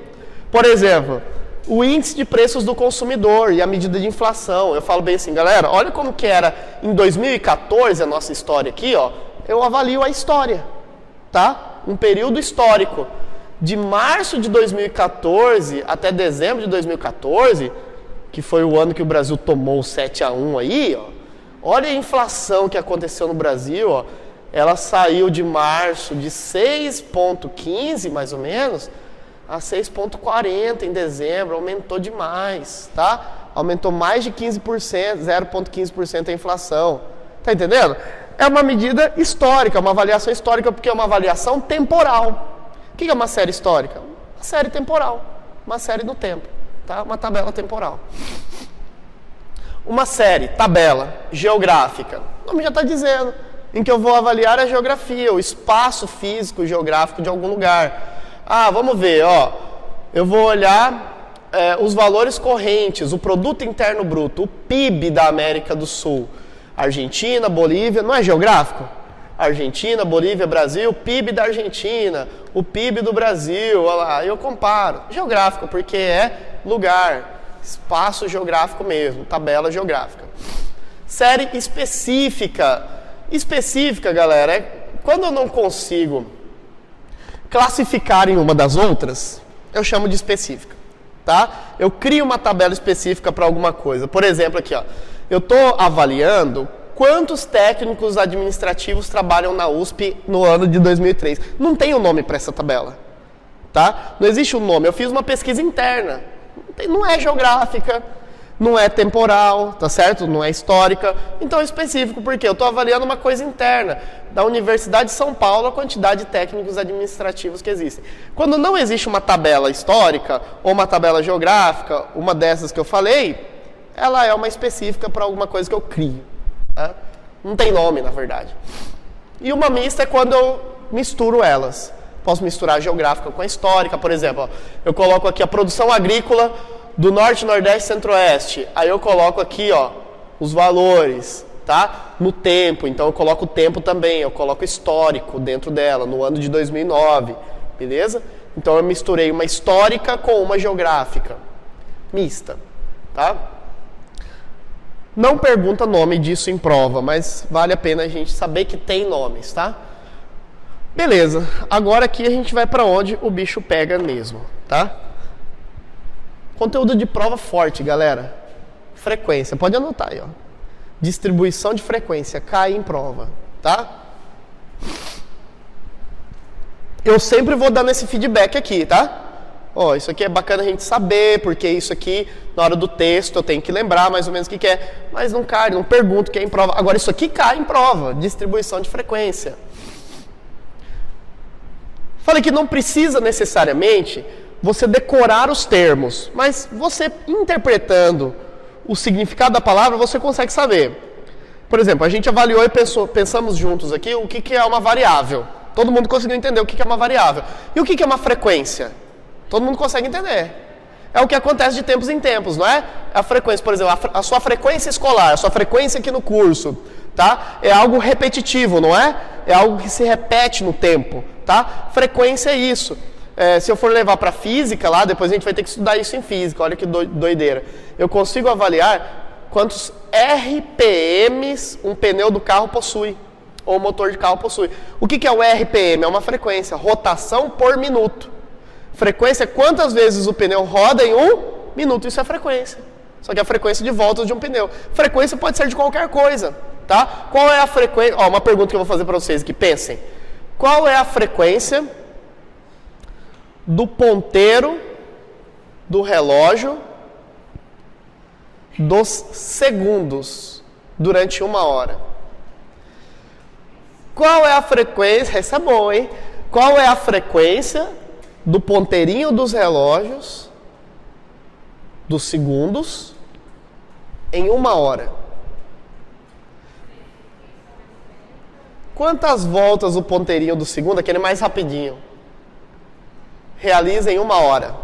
Por exemplo, o índice de preços do consumidor e a medida de inflação. Eu falo bem assim, galera, olha como que era em 2014 a nossa história aqui, ó. Eu avalio a história, tá? Um período histórico. De março de 2014 até dezembro de 2014, que foi o ano que o Brasil tomou o 7-1 aí, ó. Olha a inflação que aconteceu no Brasil, ó. Ela saiu de março de 6,15 mais ou menos a 6,40 em dezembro, aumentou demais, tá? Aumentou mais de 15%, 0,15% a inflação. Tá entendendo? É uma medida histórica, uma avaliação histórica, porque é uma avaliação temporal. O que é uma série histórica? Uma série temporal, uma série no tempo, tá? Uma tabela temporal. Uma série, tabela, geográfica. O nome já está dizendo. Em que eu vou avaliar a geografia, o espaço físico geográfico de algum lugar. Ah, vamos ver, ó. Eu vou olhar os valores correntes, o produto interno bruto, o PIB da América do Sul. Argentina, Bolívia, não é geográfico? Argentina, Bolívia, Brasil, PIB da Argentina, o PIB do Brasil, olha lá, eu comparo. Geográfico, porque é lugar, espaço geográfico mesmo, tabela geográfica. Série específica. Específica, galera, é quando eu não consigo classificar em uma das outras, eu chamo de específica, tá? Eu crio uma tabela específica para alguma coisa. Por exemplo, aqui, ó, eu estou avaliando quantos técnicos administrativos trabalham na USP no ano de 2003. Não tem um nome para essa tabela, tá? Não existe um nome. Eu fiz uma pesquisa interna. Não é geográfica, não é temporal, tá certo? Não é histórica. Então é específico, porque eu estou avaliando uma coisa interna da Universidade de São Paulo, a quantidade de técnicos administrativos que existem. Quando não existe uma tabela histórica ou uma tabela geográfica, uma dessas que eu falei, ela é uma específica para alguma coisa que eu crio. Tá? Não tem nome, na verdade. E uma mista é quando eu misturo elas. Posso misturar a geográfica com a histórica, por exemplo. Ó, eu coloco aqui a produção agrícola do Norte, Nordeste, Centro-Oeste. Aí eu coloco aqui, ó, os valores, tá? No tempo. Então eu coloco o tempo também. Eu coloco histórico dentro dela, no ano de 2009. Beleza? Então eu misturei uma histórica com uma geográfica. Mista. Tá? Não pergunta nome disso em prova, mas vale a pena a gente saber que tem nomes, tá? Beleza, agora aqui a gente vai para onde o bicho pega mesmo, tá? Conteúdo de prova forte, galera. Frequência, pode anotar aí, ó. Distribuição de frequência, cai em prova, tá? Eu sempre vou dando esse feedback aqui, tá? Ó, isso aqui é bacana a gente saber, porque isso aqui, na hora do texto, eu tenho que lembrar mais ou menos o que é. Mas não cai, não pergunto o que é em prova. Agora, isso aqui cai em prova, distribuição de frequência. Falei que não precisa necessariamente você decorar os termos, mas você interpretando o significado da palavra, você consegue saber. Por exemplo, a gente avaliou e pensamos juntos aqui o que é uma variável. Todo mundo conseguiu entender o que é uma variável. E o que é uma frequência? Todo mundo consegue entender. É o que acontece de tempos em tempos, não é? A frequência, por exemplo, a sua frequência escolar, a sua frequência aqui no curso, tá? É algo repetitivo, não é? É algo que se repete no tempo, tá? Frequência é isso. Se eu for levar para física lá, depois a gente vai ter que estudar isso em física, olha que doideira. Eu consigo avaliar quantos RPMs um pneu do carro possui, ou o motor de carro possui. O que é o RPM? É uma frequência, rotação por minuto. Frequência é quantas vezes o pneu roda em um minuto, isso é frequência. Só que é a frequência de voltas de um pneu. Frequência pode ser de qualquer coisa, tá? Qual é a frequência? Ó, uma pergunta que eu vou fazer para vocês aqui, pensem. Qual é a frequência do ponteiro do relógio dos segundos durante 1 hora? Qual é a frequência? Essa é boa, hein? Qual é a frequência do ponteirinho dos relógios dos segundos em 1 hora? Quantas voltas o ponteirinho do segundo, aquele mais rapidinho, realiza em 1 hora?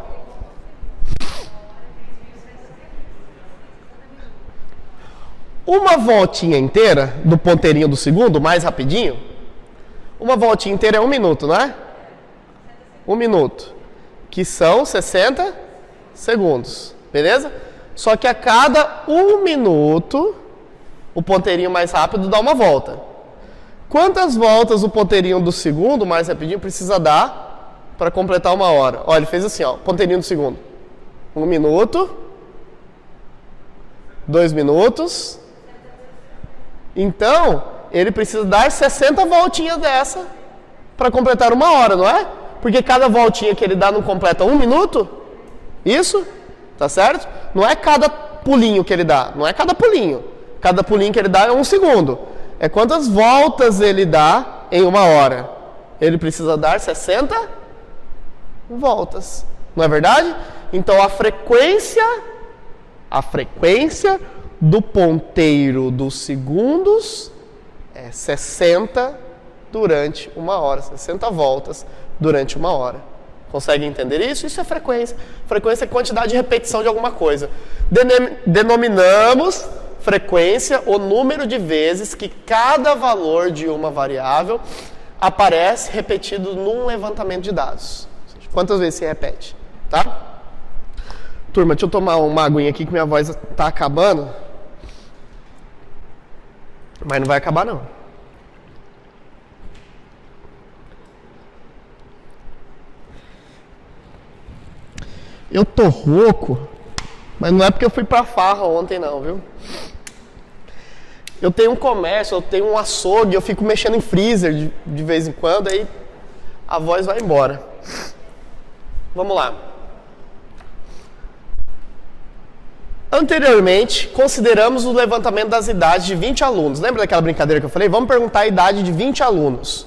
Uma voltinha inteira do ponteirinho do segundo, mais rapidinho, uma voltinha inteira é 1 minuto, não é? 1 minuto, que são 60 segundos, beleza? Só que a cada 1 minuto, o ponteirinho mais rápido dá uma volta. Quantas voltas o ponteirinho do segundo, mais rapidinho, precisa dar para completar 1 hora? Olha, ele fez assim, ó, ponteirinho do segundo. 1 minuto, 2 minutos. Então, ele precisa dar 60 voltinhas dessa para completar 1 hora, não é? Porque cada voltinha que ele dá não completa 1 minuto? Isso? Tá certo? Não é cada pulinho que ele dá, não é cada pulinho. Cada pulinho que ele dá é 1 segundo. É quantas voltas ele dá em 1 hora. Ele precisa dar 60 voltas. Não é verdade? Então a frequência do ponteiro dos segundos é 60 durante 1 hora. 60 voltas durante 1 hora. Consegue entender isso? Isso é frequência. Frequência é quantidade de repetição de alguma coisa. Denominamos frequência o número de vezes que cada valor de uma variável aparece repetido num levantamento de dados. Quantas vezes se repete, tá? Turma, deixa eu tomar uma aguinha aqui que minha voz está acabando. Mas não vai acabar não. Eu tô rouco, mas não é porque eu fui pra farra ontem não, viu? Eu tenho um comércio, eu tenho um açougue, eu fico mexendo em freezer de vez em quando, aí a voz vai embora. Vamos lá. Anteriormente, consideramos o levantamento das idades de 20 alunos. Lembra daquela brincadeira que eu falei? Vamos perguntar a idade de 20 alunos.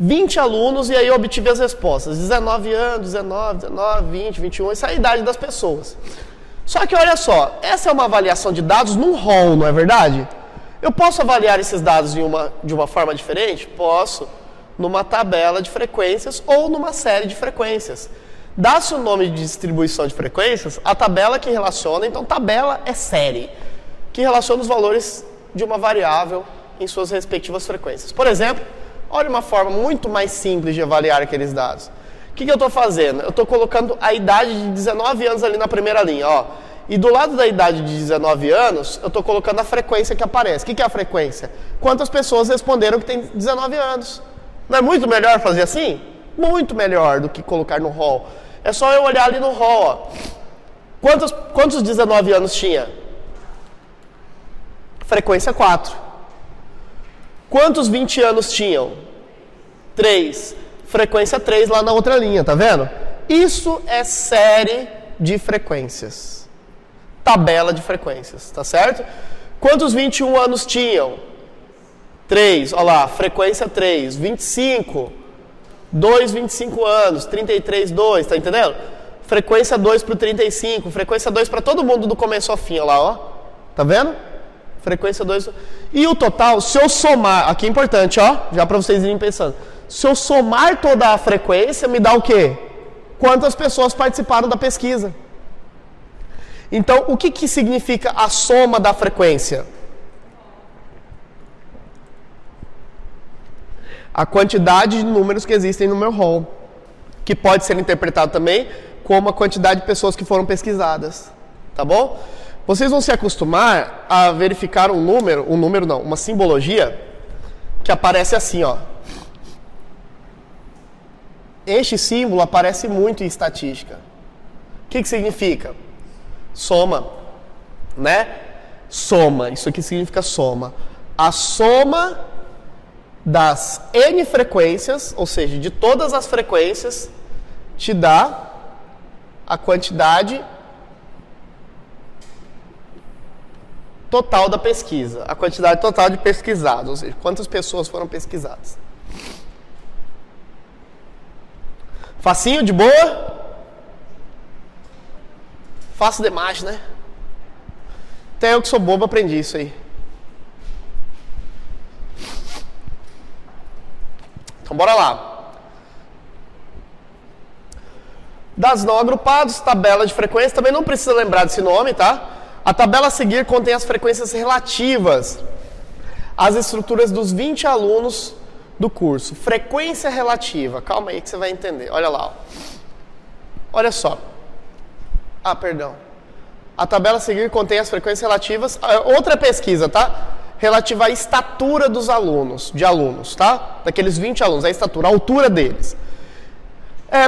20 alunos e aí eu obtive as respostas. 19 anos, 19, 20, 21, essa é a idade das pessoas. Só que olha só, essa é uma avaliação de dados num rol, não é verdade? Eu posso avaliar esses dados de uma forma diferente? Posso, numa tabela de frequências ou numa série de frequências. Dá-se o nome de distribuição de frequências a tabela que relaciona, então tabela é série, que relaciona os valores de uma variável em suas respectivas frequências. Por exemplo, olha uma forma muito mais simples de avaliar aqueles dados. O que eu estou fazendo? Eu estou colocando a idade de 19 anos ali na primeira linha, ó. E do lado da idade de 19 anos, eu estou colocando a frequência que aparece. O que é a frequência? Quantas pessoas responderam que tem 19 anos. Não é muito melhor fazer assim? Muito melhor do que colocar no rol. É só eu olhar ali no rol, ó. Quantos 19 anos tinha? Frequência 4. Quantos 20 anos tinham? 3. Frequência 3 lá na outra linha, tá vendo? Isso é série de frequências. Tabela de frequências, tá certo? Quantos 21 anos tinham? 3, olha lá, frequência 3. 25, 2, 25 anos, 33, 2, tá entendendo? Frequência 2 para o 35, frequência 2 para todo mundo do começo ao fim, olha lá, ó. Tá vendo? Frequência 2. E o total, se eu somar, aqui é importante, ó, já para vocês irem pensando. Se eu somar toda a frequência, me dá o quê? Quantas pessoas participaram da pesquisa. Então, o que significa a soma da frequência? A quantidade de números que existem no meu rol, que pode ser interpretado também como a quantidade de pessoas que foram pesquisadas, tá bom? Vocês vão se acostumar a verificar uma simbologia que aparece assim, ó. Este símbolo aparece muito em estatística. O que significa? Soma, né? Soma, isso aqui significa soma. A soma das N frequências, ou seja, de todas as frequências, te dá a quantidade total da pesquisa, a quantidade total de pesquisados, ou seja, quantas pessoas foram pesquisadas. Facinho, de boa? Fácil demais, né? Até eu que sou bobo aprendi isso aí. Então bora lá. Dados não agrupados, tabela de frequência, também não precisa lembrar desse nome, tá? A tabela a seguir contém as frequências relativas às estruturas dos 20 alunos do curso. Frequência relativa, calma aí que você vai entender. Olha lá, ó. Olha só. Perdão. A tabela a seguir contém as frequências relativas... Outra pesquisa, tá? Relativa à estatura dos alunos, tá? Daqueles 20 alunos, a estatura, a altura deles.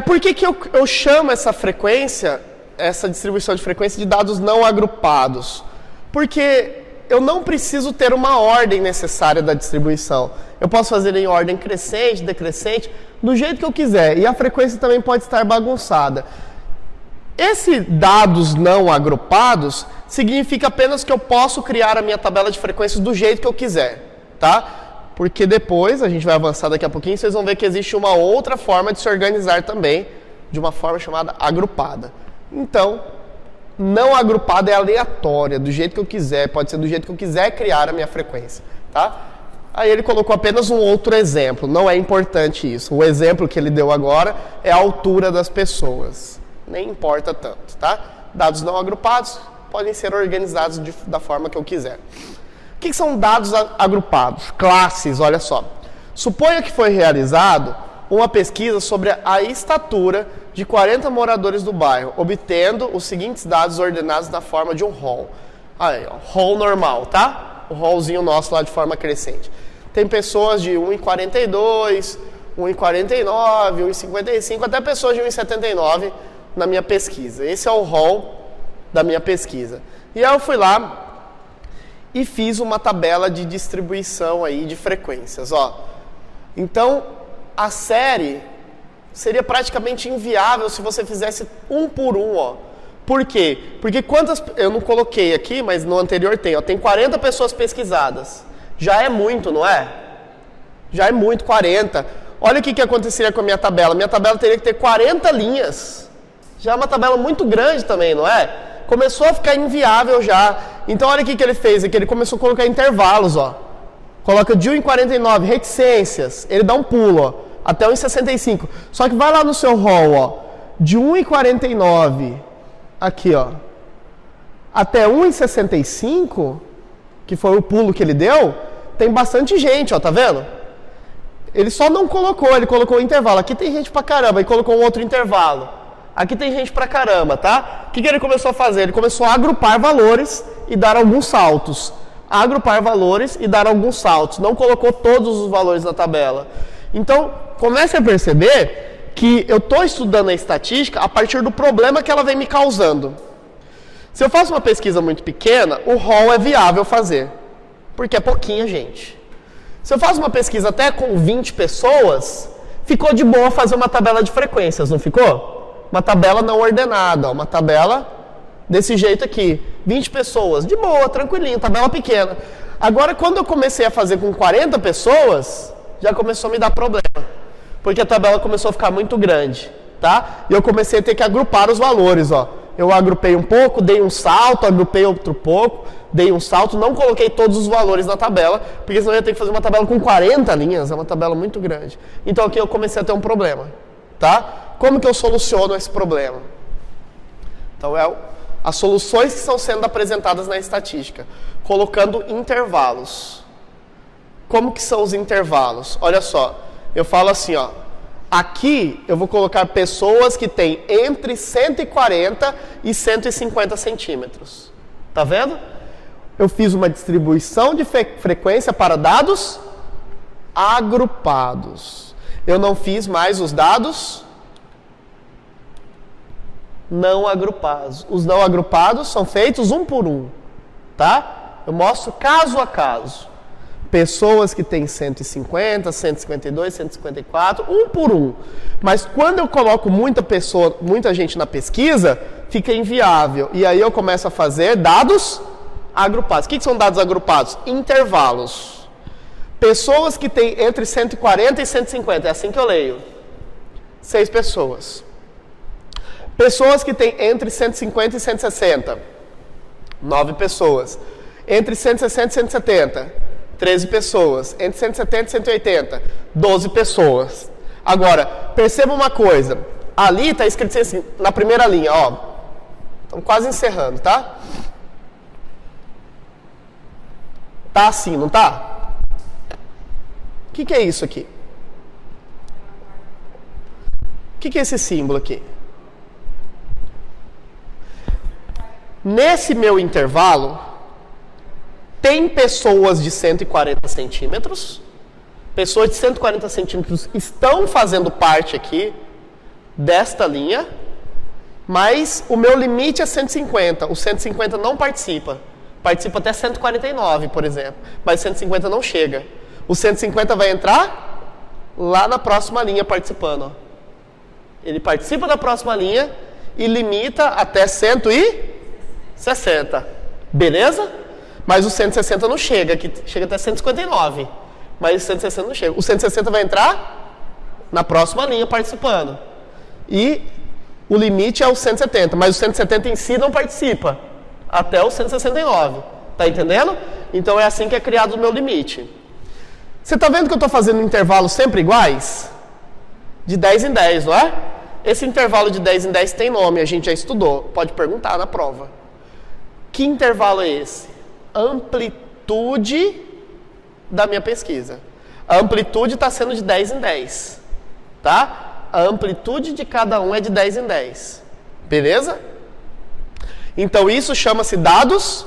Por que eu chamo essa frequência, essa distribuição de frequência de dados não agrupados? Porque eu não preciso ter uma ordem necessária da distribuição. Eu posso fazer em ordem crescente, decrescente, do jeito que eu quiser. E a frequência também pode estar bagunçada. Esse dados não agrupados significa apenas que eu posso criar a minha tabela de frequências do jeito que eu quiser, tá? Porque depois, a gente vai avançar daqui a pouquinho, vocês vão ver que existe uma outra forma de se organizar também, de uma forma chamada agrupada. Então, não agrupada é aleatória, do jeito que eu quiser, pode ser do jeito que eu quiser criar a minha frequência, tá? Aí ele colocou apenas um outro exemplo, não é importante isso. O exemplo que ele deu agora é a altura das pessoas. Nem importa tanto, tá? Dados não agrupados podem ser organizados da forma que eu quiser. O que são dados agrupados? Classes, olha só. Suponha que foi realizado uma pesquisa sobre a estatura de 40 moradores do bairro, obtendo os seguintes dados ordenados na forma de um hall. Aí, ó, hall normal, tá? O hallzinho nosso lá de forma crescente. Tem pessoas de 1,42, 1,49, 1,55, até pessoas de 1,79 na minha pesquisa. Esse é o hall da minha pesquisa. E aí eu fui lá e fiz uma tabela de distribuição aí de frequências, ó. Então, a série seria praticamente inviável se você fizesse um por um, ó. Por quê? Porque eu não coloquei aqui, mas no anterior tem, ó, tem 40 pessoas pesquisadas. Já é muito, não é? Já é muito, 40. Olha o que aconteceria com a minha tabela. Minha tabela teria que ter 40 linhas. Já é uma tabela muito grande também, não é? Começou a ficar inviável já. Então olha o que ele fez aqui. Ele começou a colocar intervalos, ó. Coloca de 1,49, reticências. Ele dá um pulo, ó, até 1,65. Só que vai lá no seu hall, ó. De 1,49, aqui, ó, até 1,65, que foi o pulo que ele deu, tem bastante gente, ó, tá vendo? Ele só não colocou, ele colocou o intervalo. Aqui tem gente pra caramba, e colocou um outro intervalo. Aqui tem gente pra caramba, tá? O que ele começou a fazer? Ele começou a agrupar valores e dar alguns saltos. Agrupar valores e dar alguns saltos. Não colocou todos os valores na tabela. Então, comece a perceber que eu estou estudando a estatística a partir do problema que ela vem me causando. Se eu faço uma pesquisa muito pequena, o hall é viável fazer, porque é pouquinha gente. Se eu faço uma pesquisa até com 20 pessoas, ficou de boa fazer uma tabela de frequências, não ficou? Uma tabela não ordenada, uma tabela desse jeito aqui. 20 pessoas, de boa, tranquilinho, tabela pequena. Agora, quando eu comecei a fazer com 40 pessoas, já começou a me dar problema. Porque a tabela começou a ficar muito grande, tá? E eu comecei a ter que agrupar os valores, ó. Eu agrupei um pouco, dei um salto, agrupei outro pouco, dei um salto, não coloquei todos os valores na tabela, porque senão eu ia ter que fazer uma tabela com 40 linhas, é uma tabela muito grande. Então aqui eu comecei a ter um problema, tá? Como que eu soluciono esse problema? Então as soluções que estão sendo apresentadas na estatística, colocando intervalos. Como que são os intervalos? Olha só, eu falo assim, ó. Aqui eu vou colocar pessoas que têm entre 140 e 150 centímetros. Tá vendo? Eu fiz uma distribuição de frequência para dados agrupados. Eu não fiz mais os dados não agrupados. Os não agrupados são feitos um por um, tá? Eu mostro caso a caso. Pessoas que têm 150, 152, 154, um por um. Mas quando eu coloco muita gente na pesquisa, fica inviável. E aí eu começo a fazer dados agrupados. O que são dados agrupados? Intervalos. Pessoas que têm entre 140 e 150, é assim que eu leio. 6 pessoas. Pessoas que têm entre 150 e 160, 9 pessoas. Entre 160 e 170, 13 pessoas. Entre 170 e 180, 12 pessoas. Agora, perceba uma coisa. Ali está escrito assim, na primeira linha, ó. Estamos quase encerrando, tá? Tá assim, não tá? O que é isso aqui? O que é esse símbolo aqui? Nesse meu intervalo, tem pessoas de 140 centímetros. Pessoas de 140 centímetros estão fazendo parte aqui desta linha, mas o meu limite é 150. O 150 não participa. Participa até 149, por exemplo. Mas 150 não chega. O 150 vai entrar lá na próxima linha participando. Ó. Ele participa da próxima linha e limita até 160. Beleza? Mas o 160 não chega, que chega até 159. Mas o 160 não chega. O 160 vai entrar na próxima linha participando. E o limite é o 170, mas o 170 em si não participa. Até o 169. Tá entendendo? Então é assim que é criado o meu limite. Você está vendo que eu estou fazendo intervalos sempre iguais? De 10 em 10, não é? Esse intervalo de 10 em 10 tem nome, a gente já estudou. Pode perguntar na prova. Que intervalo é esse? Amplitude da minha pesquisa. A amplitude está sendo de 10 em 10. Tá? A amplitude de cada um é de 10 em 10. Beleza? Então isso chama-se dados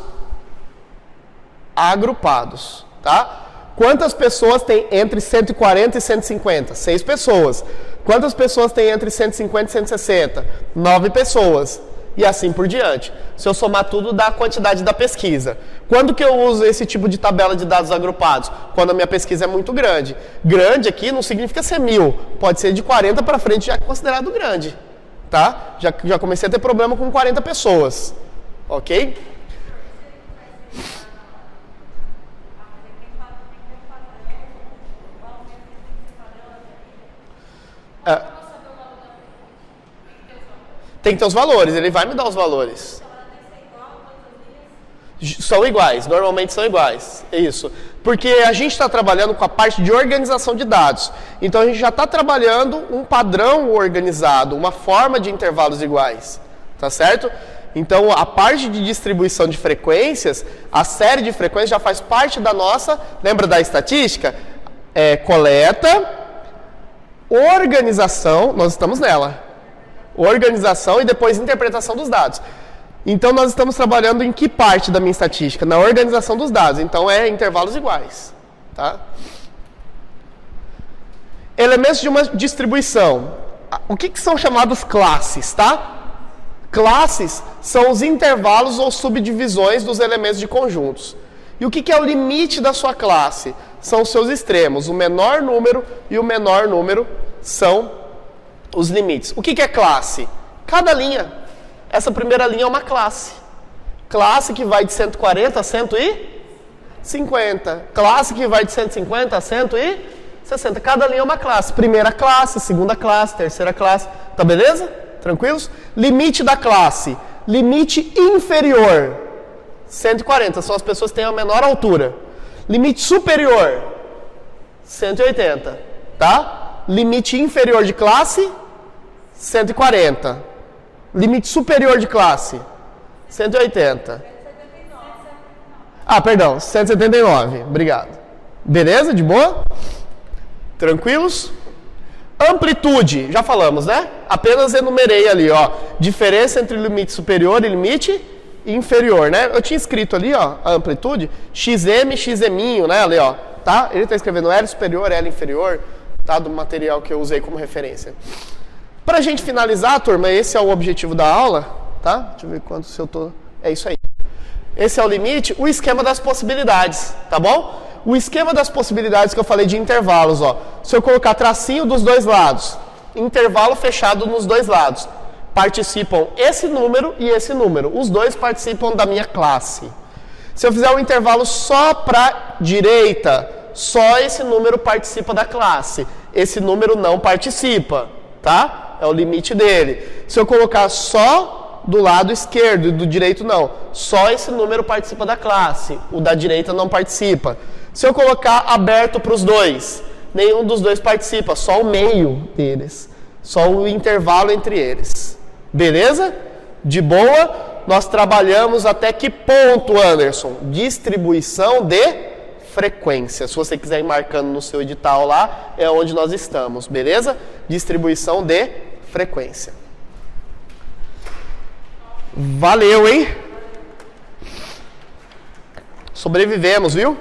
agrupados. Tá? Quantas pessoas tem entre 140 e 150? 6 pessoas. Quantas pessoas tem entre 150 e 160? 9 pessoas. E assim por diante. Se eu somar tudo, dá a quantidade da pesquisa. Quando que eu uso esse tipo de tabela de dados agrupados? Quando a minha pesquisa é muito grande. Grande aqui não significa ser 1000. Pode ser de 40 para frente, já é considerado grande. Tá? Já comecei a ter problema com 40 pessoas. Ok? Tem que ter os valores, ele vai me dar os valores. São iguais, normalmente são iguais. É isso. Porque a gente está trabalhando com a parte de organização de dados. Então a gente já está trabalhando um padrão organizado, uma forma de intervalos iguais. Tá certo? Então a parte de distribuição de frequências, a série de frequências já faz parte da nossa, lembra da estatística? Coleta, organização, nós estamos nela. Organização e depois interpretação dos dados. Então nós estamos trabalhando em que parte da minha estatística? Na organização dos dados. Então é intervalos iguais. Tá? Elementos de uma distribuição. O que são chamados classes? Tá? Classes são os intervalos ou subdivisões dos elementos de conjuntos. E o que é o limite da sua classe? São os seus extremos. O menor número e o menor número são os limites. O que é classe? Cada linha. Essa primeira linha é uma classe. Classe que vai de 140 a 150. Classe que vai de 150 a 160. Cada linha é uma classe. Primeira classe, segunda classe, terceira classe. Tá beleza? Tranquilos? Limite da classe. Limite inferior. 140. São as pessoas que têm a menor altura. Limite superior. 180. Tá? Limite inferior de classe, 140. Limite superior de classe, 180. Perdão, 179. Obrigado. Beleza? De boa? Tranquilos? Amplitude, já falamos, né? Apenas enumerei ali, ó. Diferença entre limite superior e limite inferior, né? Eu tinha escrito ali, ó, a amplitude, XM, XMinho, né? Ali, ó. Tá? Ele está escrevendo L superior, L inferior. Tá, do material que eu usei como referência. Para a gente finalizar, turma, esse é o objetivo da aula, tá? Deixa eu ver quanto se eu tô... É isso aí. Esse é o limite, o esquema das possibilidades, tá bom? O esquema das possibilidades que eu falei de intervalos, ó. Se eu colocar tracinho dos dois lados, intervalo fechado nos dois lados, participam esse número e esse número. Os dois participam da minha classe. Se eu fizer um intervalo só para direita, só esse número participa da classe. Esse número não participa, tá? É o limite dele. Se eu colocar só do lado esquerdo e do direito não, só esse número participa da classe. O da direita não participa. Se eu colocar aberto para os dois, nenhum dos dois participa, só o meio deles. Só o intervalo entre eles. Beleza? De boa? Nós trabalhamos até que ponto, Anderson? Distribuição de frequência. Se você quiser ir marcando no seu edital lá, é onde nós estamos, beleza? Distribuição de frequência. Valeu, hein? Sobrevivemos, viu?